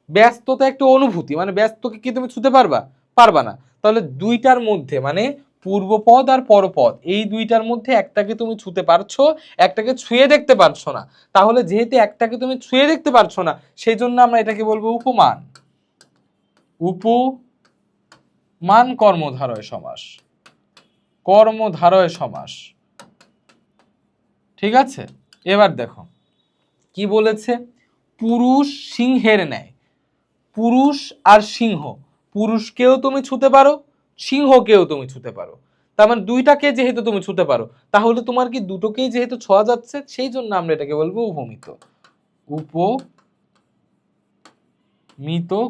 ব্যস্ততা একটা অনুভূতি, মানে ব্যস্তকে কি তুমি ছুঁতে পারবা? পারবা না। তাহলে দুইটার মধ্যে মানে পূর্বপদ আর পরপদ এই দুইটার মধ্যে একটাকে তুমি ছুঁতে পারছো, একটাকে ছুঁয়ে দেখতে পারছো না। তাহলে যেহেতু একটাকে তুমি ছুঁয়ে দেখতে পারছো না সেই জন্য আমরা এটাকে বলবো উপমান, উপমান কর্মধারয় সমাস, কর্মধারয় সমাস। ঠিক আছে, এবার দেখো কি বলেছে, পুরুষ সিংহের ন্যায়। পুরুষ আর সিংহ, পুরুষকেও তুমি ছুঁতে পারো, সিংহকেও তুমি ছুঁতে পারো। তার মানে দুইটাকে যেহেতু তুমি ছুঁতে পারো তাহলে তোমার কি দুটোকেই যেহেতু ছোঁয়া যাচ্ছে সেই জন্য আমরা এটাকে বলবো উপমিত, উপমিত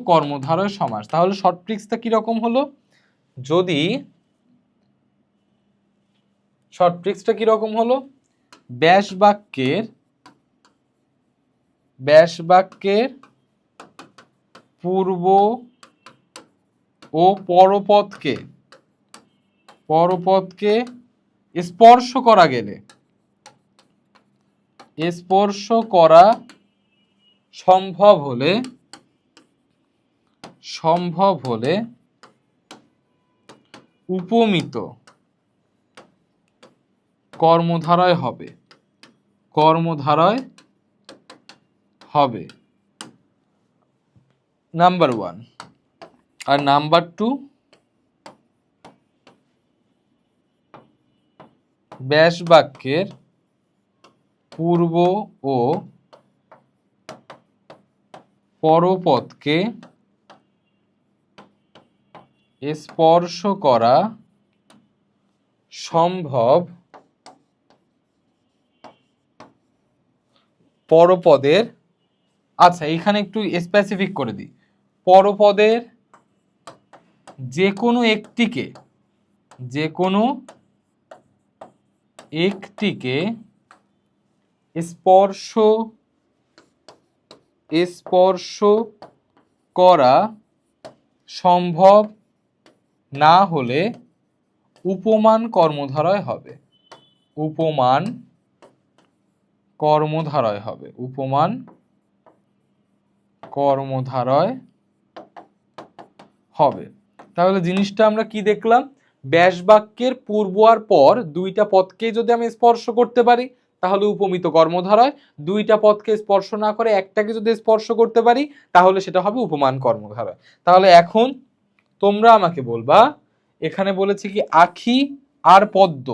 কর্মধারয় সমাস। তাহলে শর্ট ট্রিক্সটা কিরকম হলো, যদি শর্ট ট্রিক্সটা কিরকম হলো, ব্যাস বাক্যের পূর্ব ও পরপদকে স্পর্শ করা গেলে, স্পর্শ করা সম্ভব হলে উপমিত কর্মধারয় হবে নাম্বার 1। আর নাম্বার 2, ব্যাস বাক্যের পূর্ব ও পরপদকে স্পর্শ করা সম্ভব পরপদের, আচ্ছা এখানে একটু স্পেসিফিক করে দিই, পরপদের যে কোনো একটিকে স্পর্শ করা সম্ভব না হলে উপমান কর্মধারয় হবে, উপমান কর্মধারয় হবে। তাহলে জিনিসটা আমরা কি দেখলাম, ব্যাস বাক্যের পূর্ব আর পর দুইটা পদকে যদি আমি স্পর্শ করতে পারি তাহলে উপমিত কর্মধারয়, দুইটা পদকে স্পর্শ না করে একটাকে যদি স্পর্শ করতে পারি তাহলে সেটা হবে উপমান কর্মধারয়। তাহলে এখন তোমরা আমাকে বলবা, এখানে বলেছে কি আখি আর পদ্ম,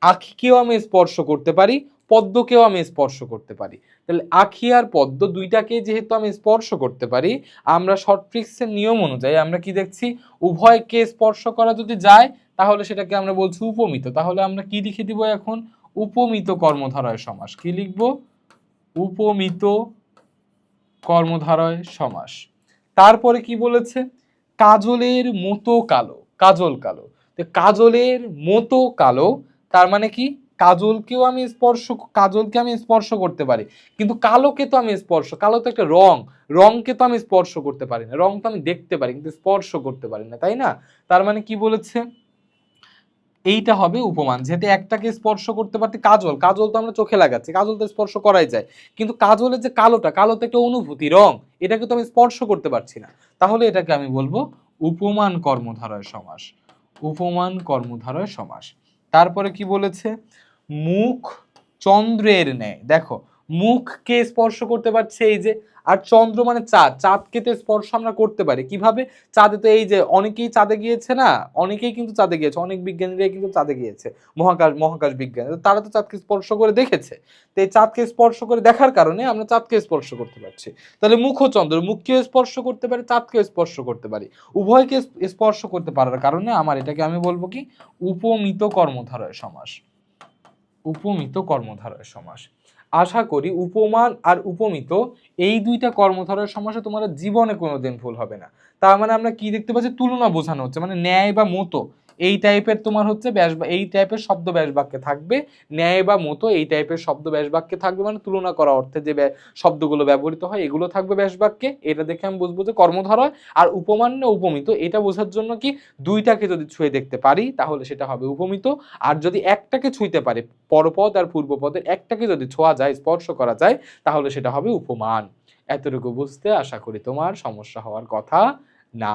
আখিকেও আমি স্পর্শ করতে পারি, পদ্মকেও আমি স্পর্শ করতে পারি। তাহলে আখি আর পদ্ম দুইটাকে যেহেতু আমি স্পর্শ করতে পারি, আমরা শর্ট ট্রিক্সের নিয়ম অনুযায়ী আমরা কি দেখছি, উভয়কে স্পর্শ করা যদি যায় তাহলে সেটাকে আমরা বলছি উপমিত। তাহলে আমরা কি লিখে দিব এখন, উপমিত কর্মধারয় সমাস। কি লিখব, উপমিত কর্মধারয় সমাস। তারপরে কি বলেছে, কাজলের মতো কালো, কাজল কালো। তো কাজলের মতো কালো তার মানে কি, কাজলকে আমি স্পর্শ করতে পারি কিন্তু কালোকে তো আমি কালো তো একটা রংকে তো আমি স্পর্শ করতে পারি না, রং তো আমি দেখতে পারি কিন্তু স্পর্শ করতে পারি না, তাই না? তার মানে কি বলেছে, এইটা হবে উপমান। যেহেতু একটাকে স্পর্শ করতে পারতে, কাজল তো আমরা চোখে লাগাচ্ছি, কাজল তো স্পর্শ করাই যায়, কিন্তু কাজলের যে কালো তো একটা অনুভূতি, রং, এটাকে তো আমি স্পর্শ করতে পারছি না। তাহলে এটাকে আমি বলবো উপমান কর্মধারয় সমাস, উপমান কর্মধারয় সমাস। তারপরে কি বলেছে, মুখ চন্দ্রের ন্যায়। দেখো মুখকে স্পর্শ করতে পারছে এই যে, আর চন্দ্র মানে চাঁদ, চাঁদকে তো স্পর্শ আমরা করতে পারি কিভাবে? চাঁদে তো এই যে অনেকেই চাঁদে গিয়েছে না, অনেকেই কিন্তু চাঁদে গিয়েছে, অনেক বিজ্ঞানীরাই কিন্তু চাঁদে গিয়েছে, মহাকাশ বিজ্ঞানী, তারা তো চাঁদকে স্পর্শ করে দেখেছে। তো এই চাঁদকে স্পর্শ করে দেখার কারণে আমরা চাঁদকে স্পর্শ করতে পারছি। তাহলে মুখ ও চন্দ্র, মুখকেও স্পর্শ করতে পারি, চাঁদকেও স্পর্শ করতে পারি, উভয়কে স্পর্শ করতে পারার কারণে আমার এটাকে আমি বলবো কি উপমিত কর্মধারয় সমাস। উপমিত কর্মধারয় সমাস। আশা করি উপমান আর উপমিত এই দুইটা কর্মধারয় সমাসে তোমার জীবনে কোনোদিন ভুল হবে না। তার মানে আমরা কি দেখতে পাচ্ছি, তুলনা বোঝানো হচ্ছে, মানে ন্যায় বা মতো এই টাইপের তোমার হচ্ছে এই টাইপের শব্দ ব্যাস বাক্যে থাকবে, ন্যায় বা মতো এই টাইপের শব্দ ব্যাস বাক্যে থাকবে, মানে তুলনা করা অর্থে যে শব্দগুলো ব্যবহৃত হয় এগুলো থাকবে ব্যাস বাক্যে। এটা দেখে আমি বুঝবো যে কর্মধারয়। আর উপমান না উপমিত এটা বোঝার জন্য কি দুইটাকে যদি ছুঁয়ে দেখতে পারি তাহলে সেটা হবে উপমিত, আর যদি একটাকে ছুঁইতে পারি, পরপদ আর পূর্বপদের একটাকে যদি ছোঁয়া যায়, স্পর্শ করা যায়, তাহলে সেটা হবে উপমান। এতটুকু বুঝতে আশা করি তোমার সমস্যা হওয়ার কথা না।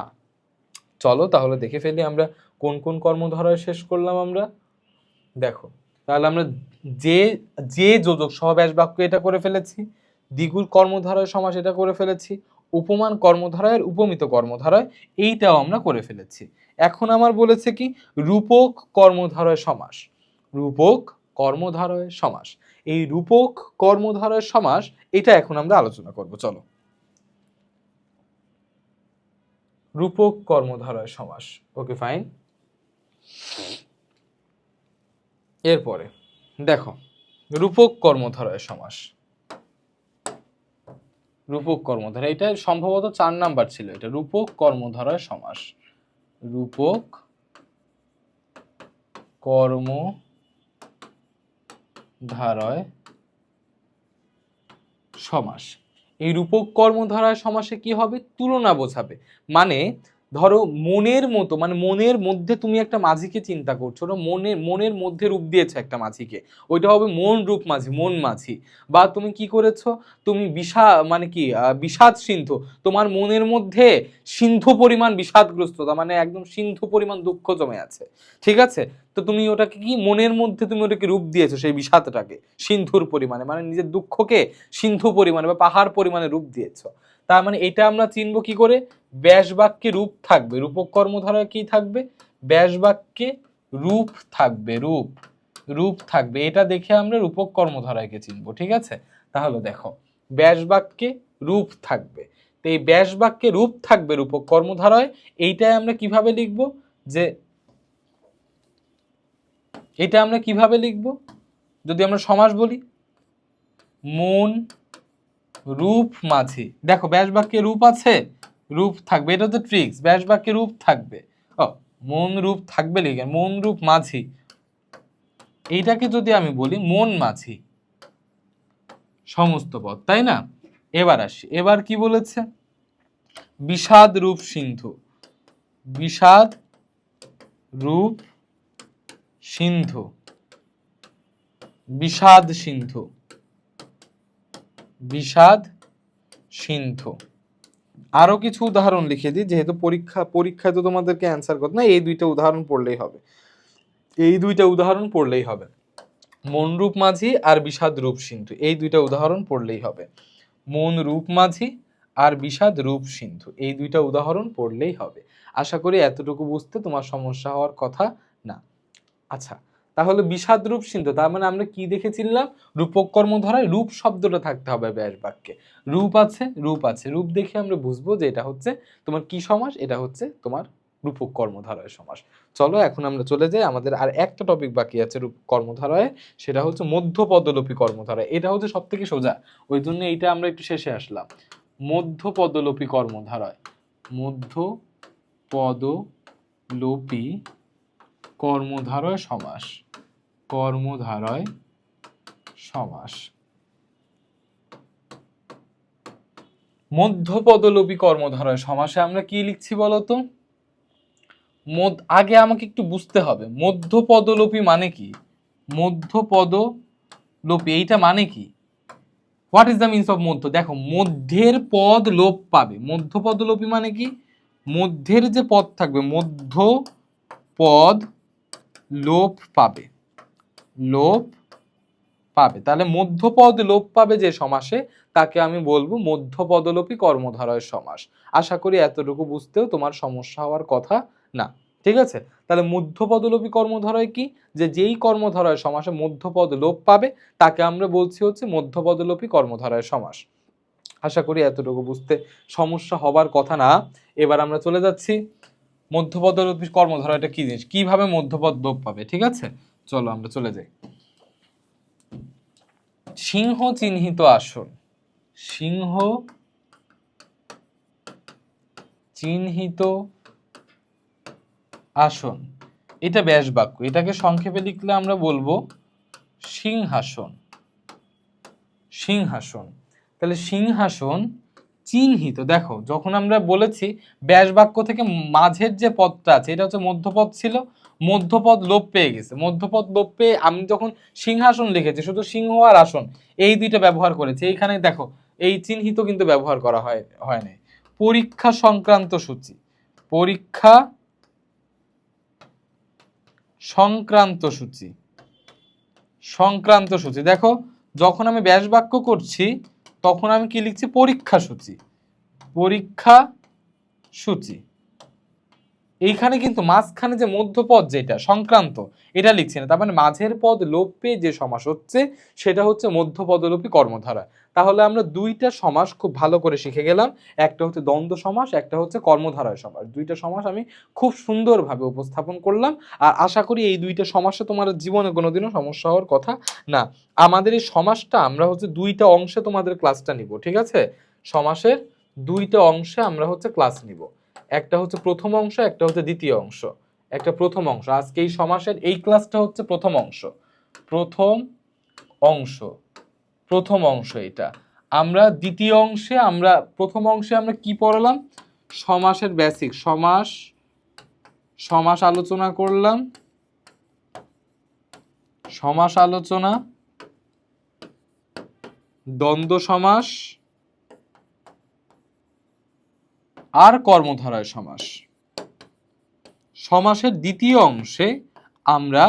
চলো তাহলে দেখে ফেলি আমরা কোন কোন কর্মধারয় শেষ করলাম আমরা। দেখো তাহলে আমরা যে যে যোজক সহ ব্যাস বাক্য এটা করে ফেলেছি, দ্বিগুণ কর্মধারয় সমাস এটা করে ফেলেছি, উপমান কর্মধারয়, উপমিত কর্মধারয় এইটাও আমরা করে ফেলেছি। এখন আমার বলেছে কি রূপক কর্মধারয় সমাস। রূপক কর্মধারয় সমাস, এই রূপক কর্মধারয় সমাস এটা এখন আমরা আলোচনা করব। চলো রূপক কর্মধারয় সমাস, ওকে ফাইন। এরপরে দেখো রূপক কর্মধারয় সমাস। রূপক কর্মধারয় এটা সম্ভবত 4 নাম্বার ছিল, এটা রূপক কর্মধারয় সমাস। রূপক কর্মধারয় সমাস। এই রূপক কর্মধারয় সমাসে কি হবে, তুলনা বোঝাবে। মানে ধরো মনের মতো, মানে মনের মধ্যে তুমি একটা মাঝিকে চিন্তা করছো, মনের মধ্যে রূপ দিয়েছো একটা মাঝিকে, ওইটা হবে মন রূপ মাঝি, মন মাঝি। বা তুমি কি করেছো, তুমি মানে কি বিষাদ সিন্ধু, তোমার মনের মধ্যে সিন্ধু পরিমাণ বিষাদগ্রস্ততা, মানে একদম সিন্ধু পরিমাণ দুঃখ জমে আছে, ঠিক আছে? তো তুমি ওটাকে কি মনের মধ্যে তুমি ওটাকে রূপ দিয়েছো, সেই বিষাদটাকে সিন্ধুর পরিমাণে, মানে নিজের দুঃখকে সিন্ধু পরিমাণে বা পাহাড় পরিমাণে রূপ দিয়েছো। তার মানে এটা আমরা চিনবো কি করে, ব্যাস বাক্যে রূপ থাকবে, রূপক কর্মধারয় কি থাকবে, ব্যাস বাক্যে রূপ থাকবে, রূপ থাকবে, এটা দেখে আমরা রূপক কর্মধারয়কে চিনবো, ঠিক আছে? তাহলে দেখো ব্যাস বাক্যে রূপ থাকবে, তো এই ব্যাস বাক্যে রূপ থাকবে রূপক কর্মধারয়, এইটাই আমরা কিভাবে লিখবো, যে এটা আমরা কিভাবে লিখবো, যদি আমরা সমাস বলি মন রূপ মাঝি। দেখো ব্যাস বাক্যে রূপ আছে, রূপ থাকবে, এটা তো ট্রিক্স, ব্যাস বাক্যে রূপ থাকবে, মন রূপ থাকবে লিখে মন রূপ মাঝি, এইটাকে যদি আমি বলি মন মাঝি সমস্ত পদ, তাই না? এবার আসি, এবার কি বলেছে, বিষাদ রূপ সিন্ধু, বিষাদ রূপ সিন্ধু, বিষাদ সিন্ধু, বিষাদ সিন্ধু। আরো কিছু উদাহরণ লিখে দিই, যেহেতু পরীক্ষায় তো তোমাদেরকে অ্যান্সার করতে না, এই দুইটা উদাহরণ পড়লেই হবে, এই দুইটা উদাহরণ পড়লেই হবে, মন রূপ মাঝি আর বিষাদ রূপ সিন্ধু, এই দুইটা উদাহরণ পড়লেই হবে, মন রূপ মাঝি আর বিষাদ রূপ সিন্ধু, এই দুইটা উদাহরণ পড়লেই হবে। আশা করি এতটুকু বুঝতে তোমার সমস্যা হওয়ার কথা না। আচ্ছা তাহলে বিষাদ রূপ সিন্ধু, তার মানে আমরা কি দেখেছিলাম, রূপক কর্মধারায় রূপ শব্দটা থাকতে হবে ব্যাস বাক্যে, রূপ আছে, রূপ আছে, রূপ দেখে আমরা বুঝবো যে এটা হচ্ছে তোমার কি সমাস, এটা হচ্ছে তোমার রূপক কর্মধারয় সমাস। চলো এখন আমরা চলে যাই, আমাদের আর একটা টপিক বাকি আছে রূপ কর্মধারয়, সেটা হচ্ছে মধ্যপদলোপী কর্মধারয়। এটা হচ্ছে সব থেকে সোজা, ওই জন্য এইটা আমরা একটু শেষে আসলাম। মধ্যপদলোপী কর্মধারয়, মধ্যপদলোপী কর্মধারয় সমাস, কর্মধারয় সমাস। মধ্যপদলোপী কর্মধারয় সমাসে আমরা কি লিখছি বলতো, আগে আমাকে একটু বুঝতে হবে মধ্যপদলোপী মানে কি, মধ্যপদলোপী এইটা মানে কি, what is the means of মধ্য। দেখো মধ্যের পদ লোপ পাবে, মধ্যপদলোপী মানে কি, মধ্যের যে পদ থাকবে মধ্য পদ লোপ পাবে, লোপ পাবে। তাহলে মধ্যপদ লোপ পাবে যে সমাসে তাকে আমি বলবো মধ্যপদলোপী কর্মধারয় সমাস। আশা করি এতটুকু বুঝতেও তোমার সমস্যা হওয়ার কথা না। ঠিক আছে, তাহলে মধ্যপদলোপী কর্মধারয় কি, যে যেই কর্মধারয় সমাসে মধ্যপদ লোপ পাবে তাকে আমরা বলছি হচ্ছে মধ্যপদলোপী কর্মধারয় সমাস। আশা করি এতটুকু বুঝতে সমস্যা হবার কথা না। এবার আমরা চলে যাচ্ছি মধ্যপদলোপী কর্মধারয়টা কি জিনিস, কিভাবে মধ্যপদ লোপ পাবে। ঠিক আছে, চলো আমরা চলে যাই। সিংহ চিহ্নিত আসন, সিংহ চিহ্নিত আসন, এটা ব্যাস বাক্য, এটাকে সংক্ষেপে লিখলে আমরা বলবো সিংহাসন। সিংহাসন, তাহলে সিংহাসন চিহ্নিত, দেখো যখন আমরা বলেছি ব্যাস বাক্য থেকে মাঝের যে পদটা আছে এটা হচ্ছে মধ্যপদ ছিল, মধ্যপদ লোপ পেয়ে গেছে, মধ্যপদ লোপ পেয়ে আমি যখন সিংহাসন লিখেছি শুধু সিংহ আর আসন এই দুইটা ব্যবহার করেছি, এইখানে দেখো এই চিহ্নিত কিন্তু ব্যবহার করা হয় নাই। পরীক্ষা সংক্রান্ত সূচি, পরীক্ষা সংক্রান্ত সূচি, সংক্রান্ত সূচি, দেখো যখন আমি ব্যাস বাক্য করছি তখন আমি কি লিখছি, পরীক্ষা সূচি, পরীক্ষা সূচি। এইখানে কিন্তু মাঝখানে যে মধ্যপদ যেটা সংক্রান্ত এটা লিখছি না, তার মানে মাঝের পদ লোপ পেয়ে যে সমাস হচ্ছে সেটা হচ্ছে মধ্যপদলোপী কর্মধারা। তাহলে আমরা দুইটা সমাস খুব ভালো করে শিখে গেলাম, একটা হচ্ছে দ্বন্দ্ব সমাস, একটা হচ্ছে কর্মধারয় সমাস। দুইটা সমাস আমি খুব সুন্দরভাবে উপস্থাপন করলাম, আর আশা করি এই দুইটা সমাসে তোমার জীবনে কোনোদিনও সমস্যা হওয়ার কথা না। আমাদের এই সমাসটা আমরা হচ্ছে দুইটা অংশে তোমাদের ক্লাসটা নিব। ঠিক আছে, সমাসের দুইটা অংশে আমরা হচ্ছে ক্লাস নিব, একটা হচ্ছে প্রথম অংশ, একটা হচ্ছে দ্বিতীয় অংশ। একটা প্রথম অংশ, আজকে এই সমাসের এই ক্লাসটা হচ্ছে প্রথম অংশ, প্রথম অংশ, প্রথম অংশ এটা। আমরা দ্বিতীয় অংশে আমরা প্রথম অংশে আমরা কি পড়ালাম, সমাসের বেসিক, সমাস, সমাস আলোচনা করলাম, সমাস আলোচনা, দ্বন্দ্ব সমাস আর কর্মধারয় সমাস। সমাসের দ্বিতীয় অংশে আমরা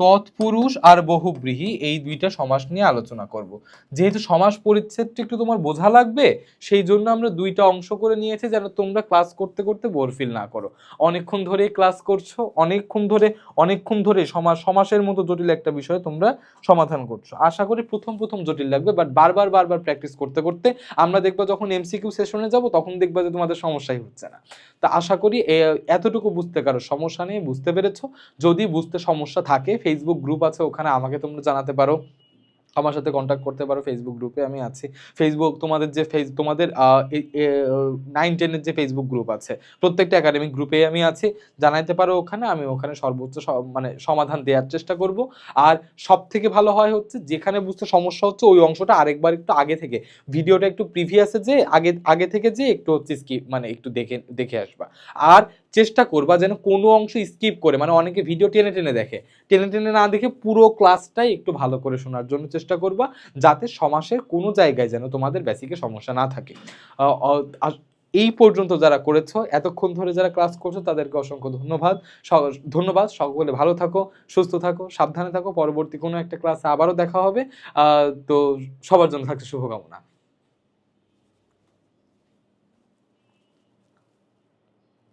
তৎপুরুষ আর বহুব্রীহি এই দুইটা সমাস নিয়ে আলোচনা করব। যেহেতু সমাস পরিচ্ছেদটা একটু তোমার বোঝা লাগবে সেই জন্য আমরা দুইটা অংশ করে নিয়েছি, যেন তোমরা ক্লাস করতে করতে বোর ফিল না করো। অনেকক্ষণ ধরে ক্লাস করছো, অনেকক্ষণ ধরে সমাসের মতো জটিল একটা বিষয় তোমরা সমাধান করছো। আশা করি প্রথম প্রথম জটিল লাগবে, বাট বারবার প্র্যাকটিস করতে করতে আমরা দেখবো যখন এমসিকিউ সেশনে যাব তখন দেখবা যে তোমাদের সমস্যাই হচ্ছে না। তা আশা করি এতটুকু বুঝতে কারো সমস্যা নেই, বুঝতে পেরেছো। যদি বুঝতে সমস্যা থাকে ফেসবুক গ্রুপ আছে, ওখানে আমাকে তোমরা জানাতে পারো, আমার সাথে কন্ট্যাক্ট করতে পারো, ফেসবুক গ্রুপে আমি আছি। ফেসবুক তোমাদের যে তোমাদের 9-10-এর যে ফেসবুক গ্রুপ আছে প্রত্যেকটা একাডেমিক গ্রুপে আমি আছি, জানাইতে পারো ওখানে, আমি ওখানে সর্বোচ্চ মানে সমাধান দেওয়ার চেষ্টা করব। আর সব থেকে ভালো হয় হচ্ছে যেখানে বুঝতে সমস্যা হচ্ছে ওই অংশটা আরেকবার একটু আগে থেকে ভিডিওটা একটু প্রিভিয়াসে যে আগে থেকে যে একটু হচ্ছে স্কিপ মানে একটু দেখে আসবা। আর চেষ্টা করবা যেন কোনো অংশ স্কিপ করে, মানে অনেকে ভিডিও টেনে দেখে, টেনে না দেখে পুরো ক্লাসটাই একটু ভালো করে শোনার জন্য চেষ্টা করবা, যাতে সমাসের কোনো জায়গায় যেন তোমাদের বেসিকে সমস্যা না থাকে। এই পর্যন্ত যারা করেছো, এতক্ষণ ধরে যারা ক্লাস করছো তাদেরকে অসংখ্য ধন্যবাদ। সকলে ভালো থাকো, সুস্থ থাকো, সাবধানে থাকো। পরবর্তী কোনো একটা ক্লাসে আবারও দেখা হবে। তো সবার জন্য থাকছে শুভকামনা।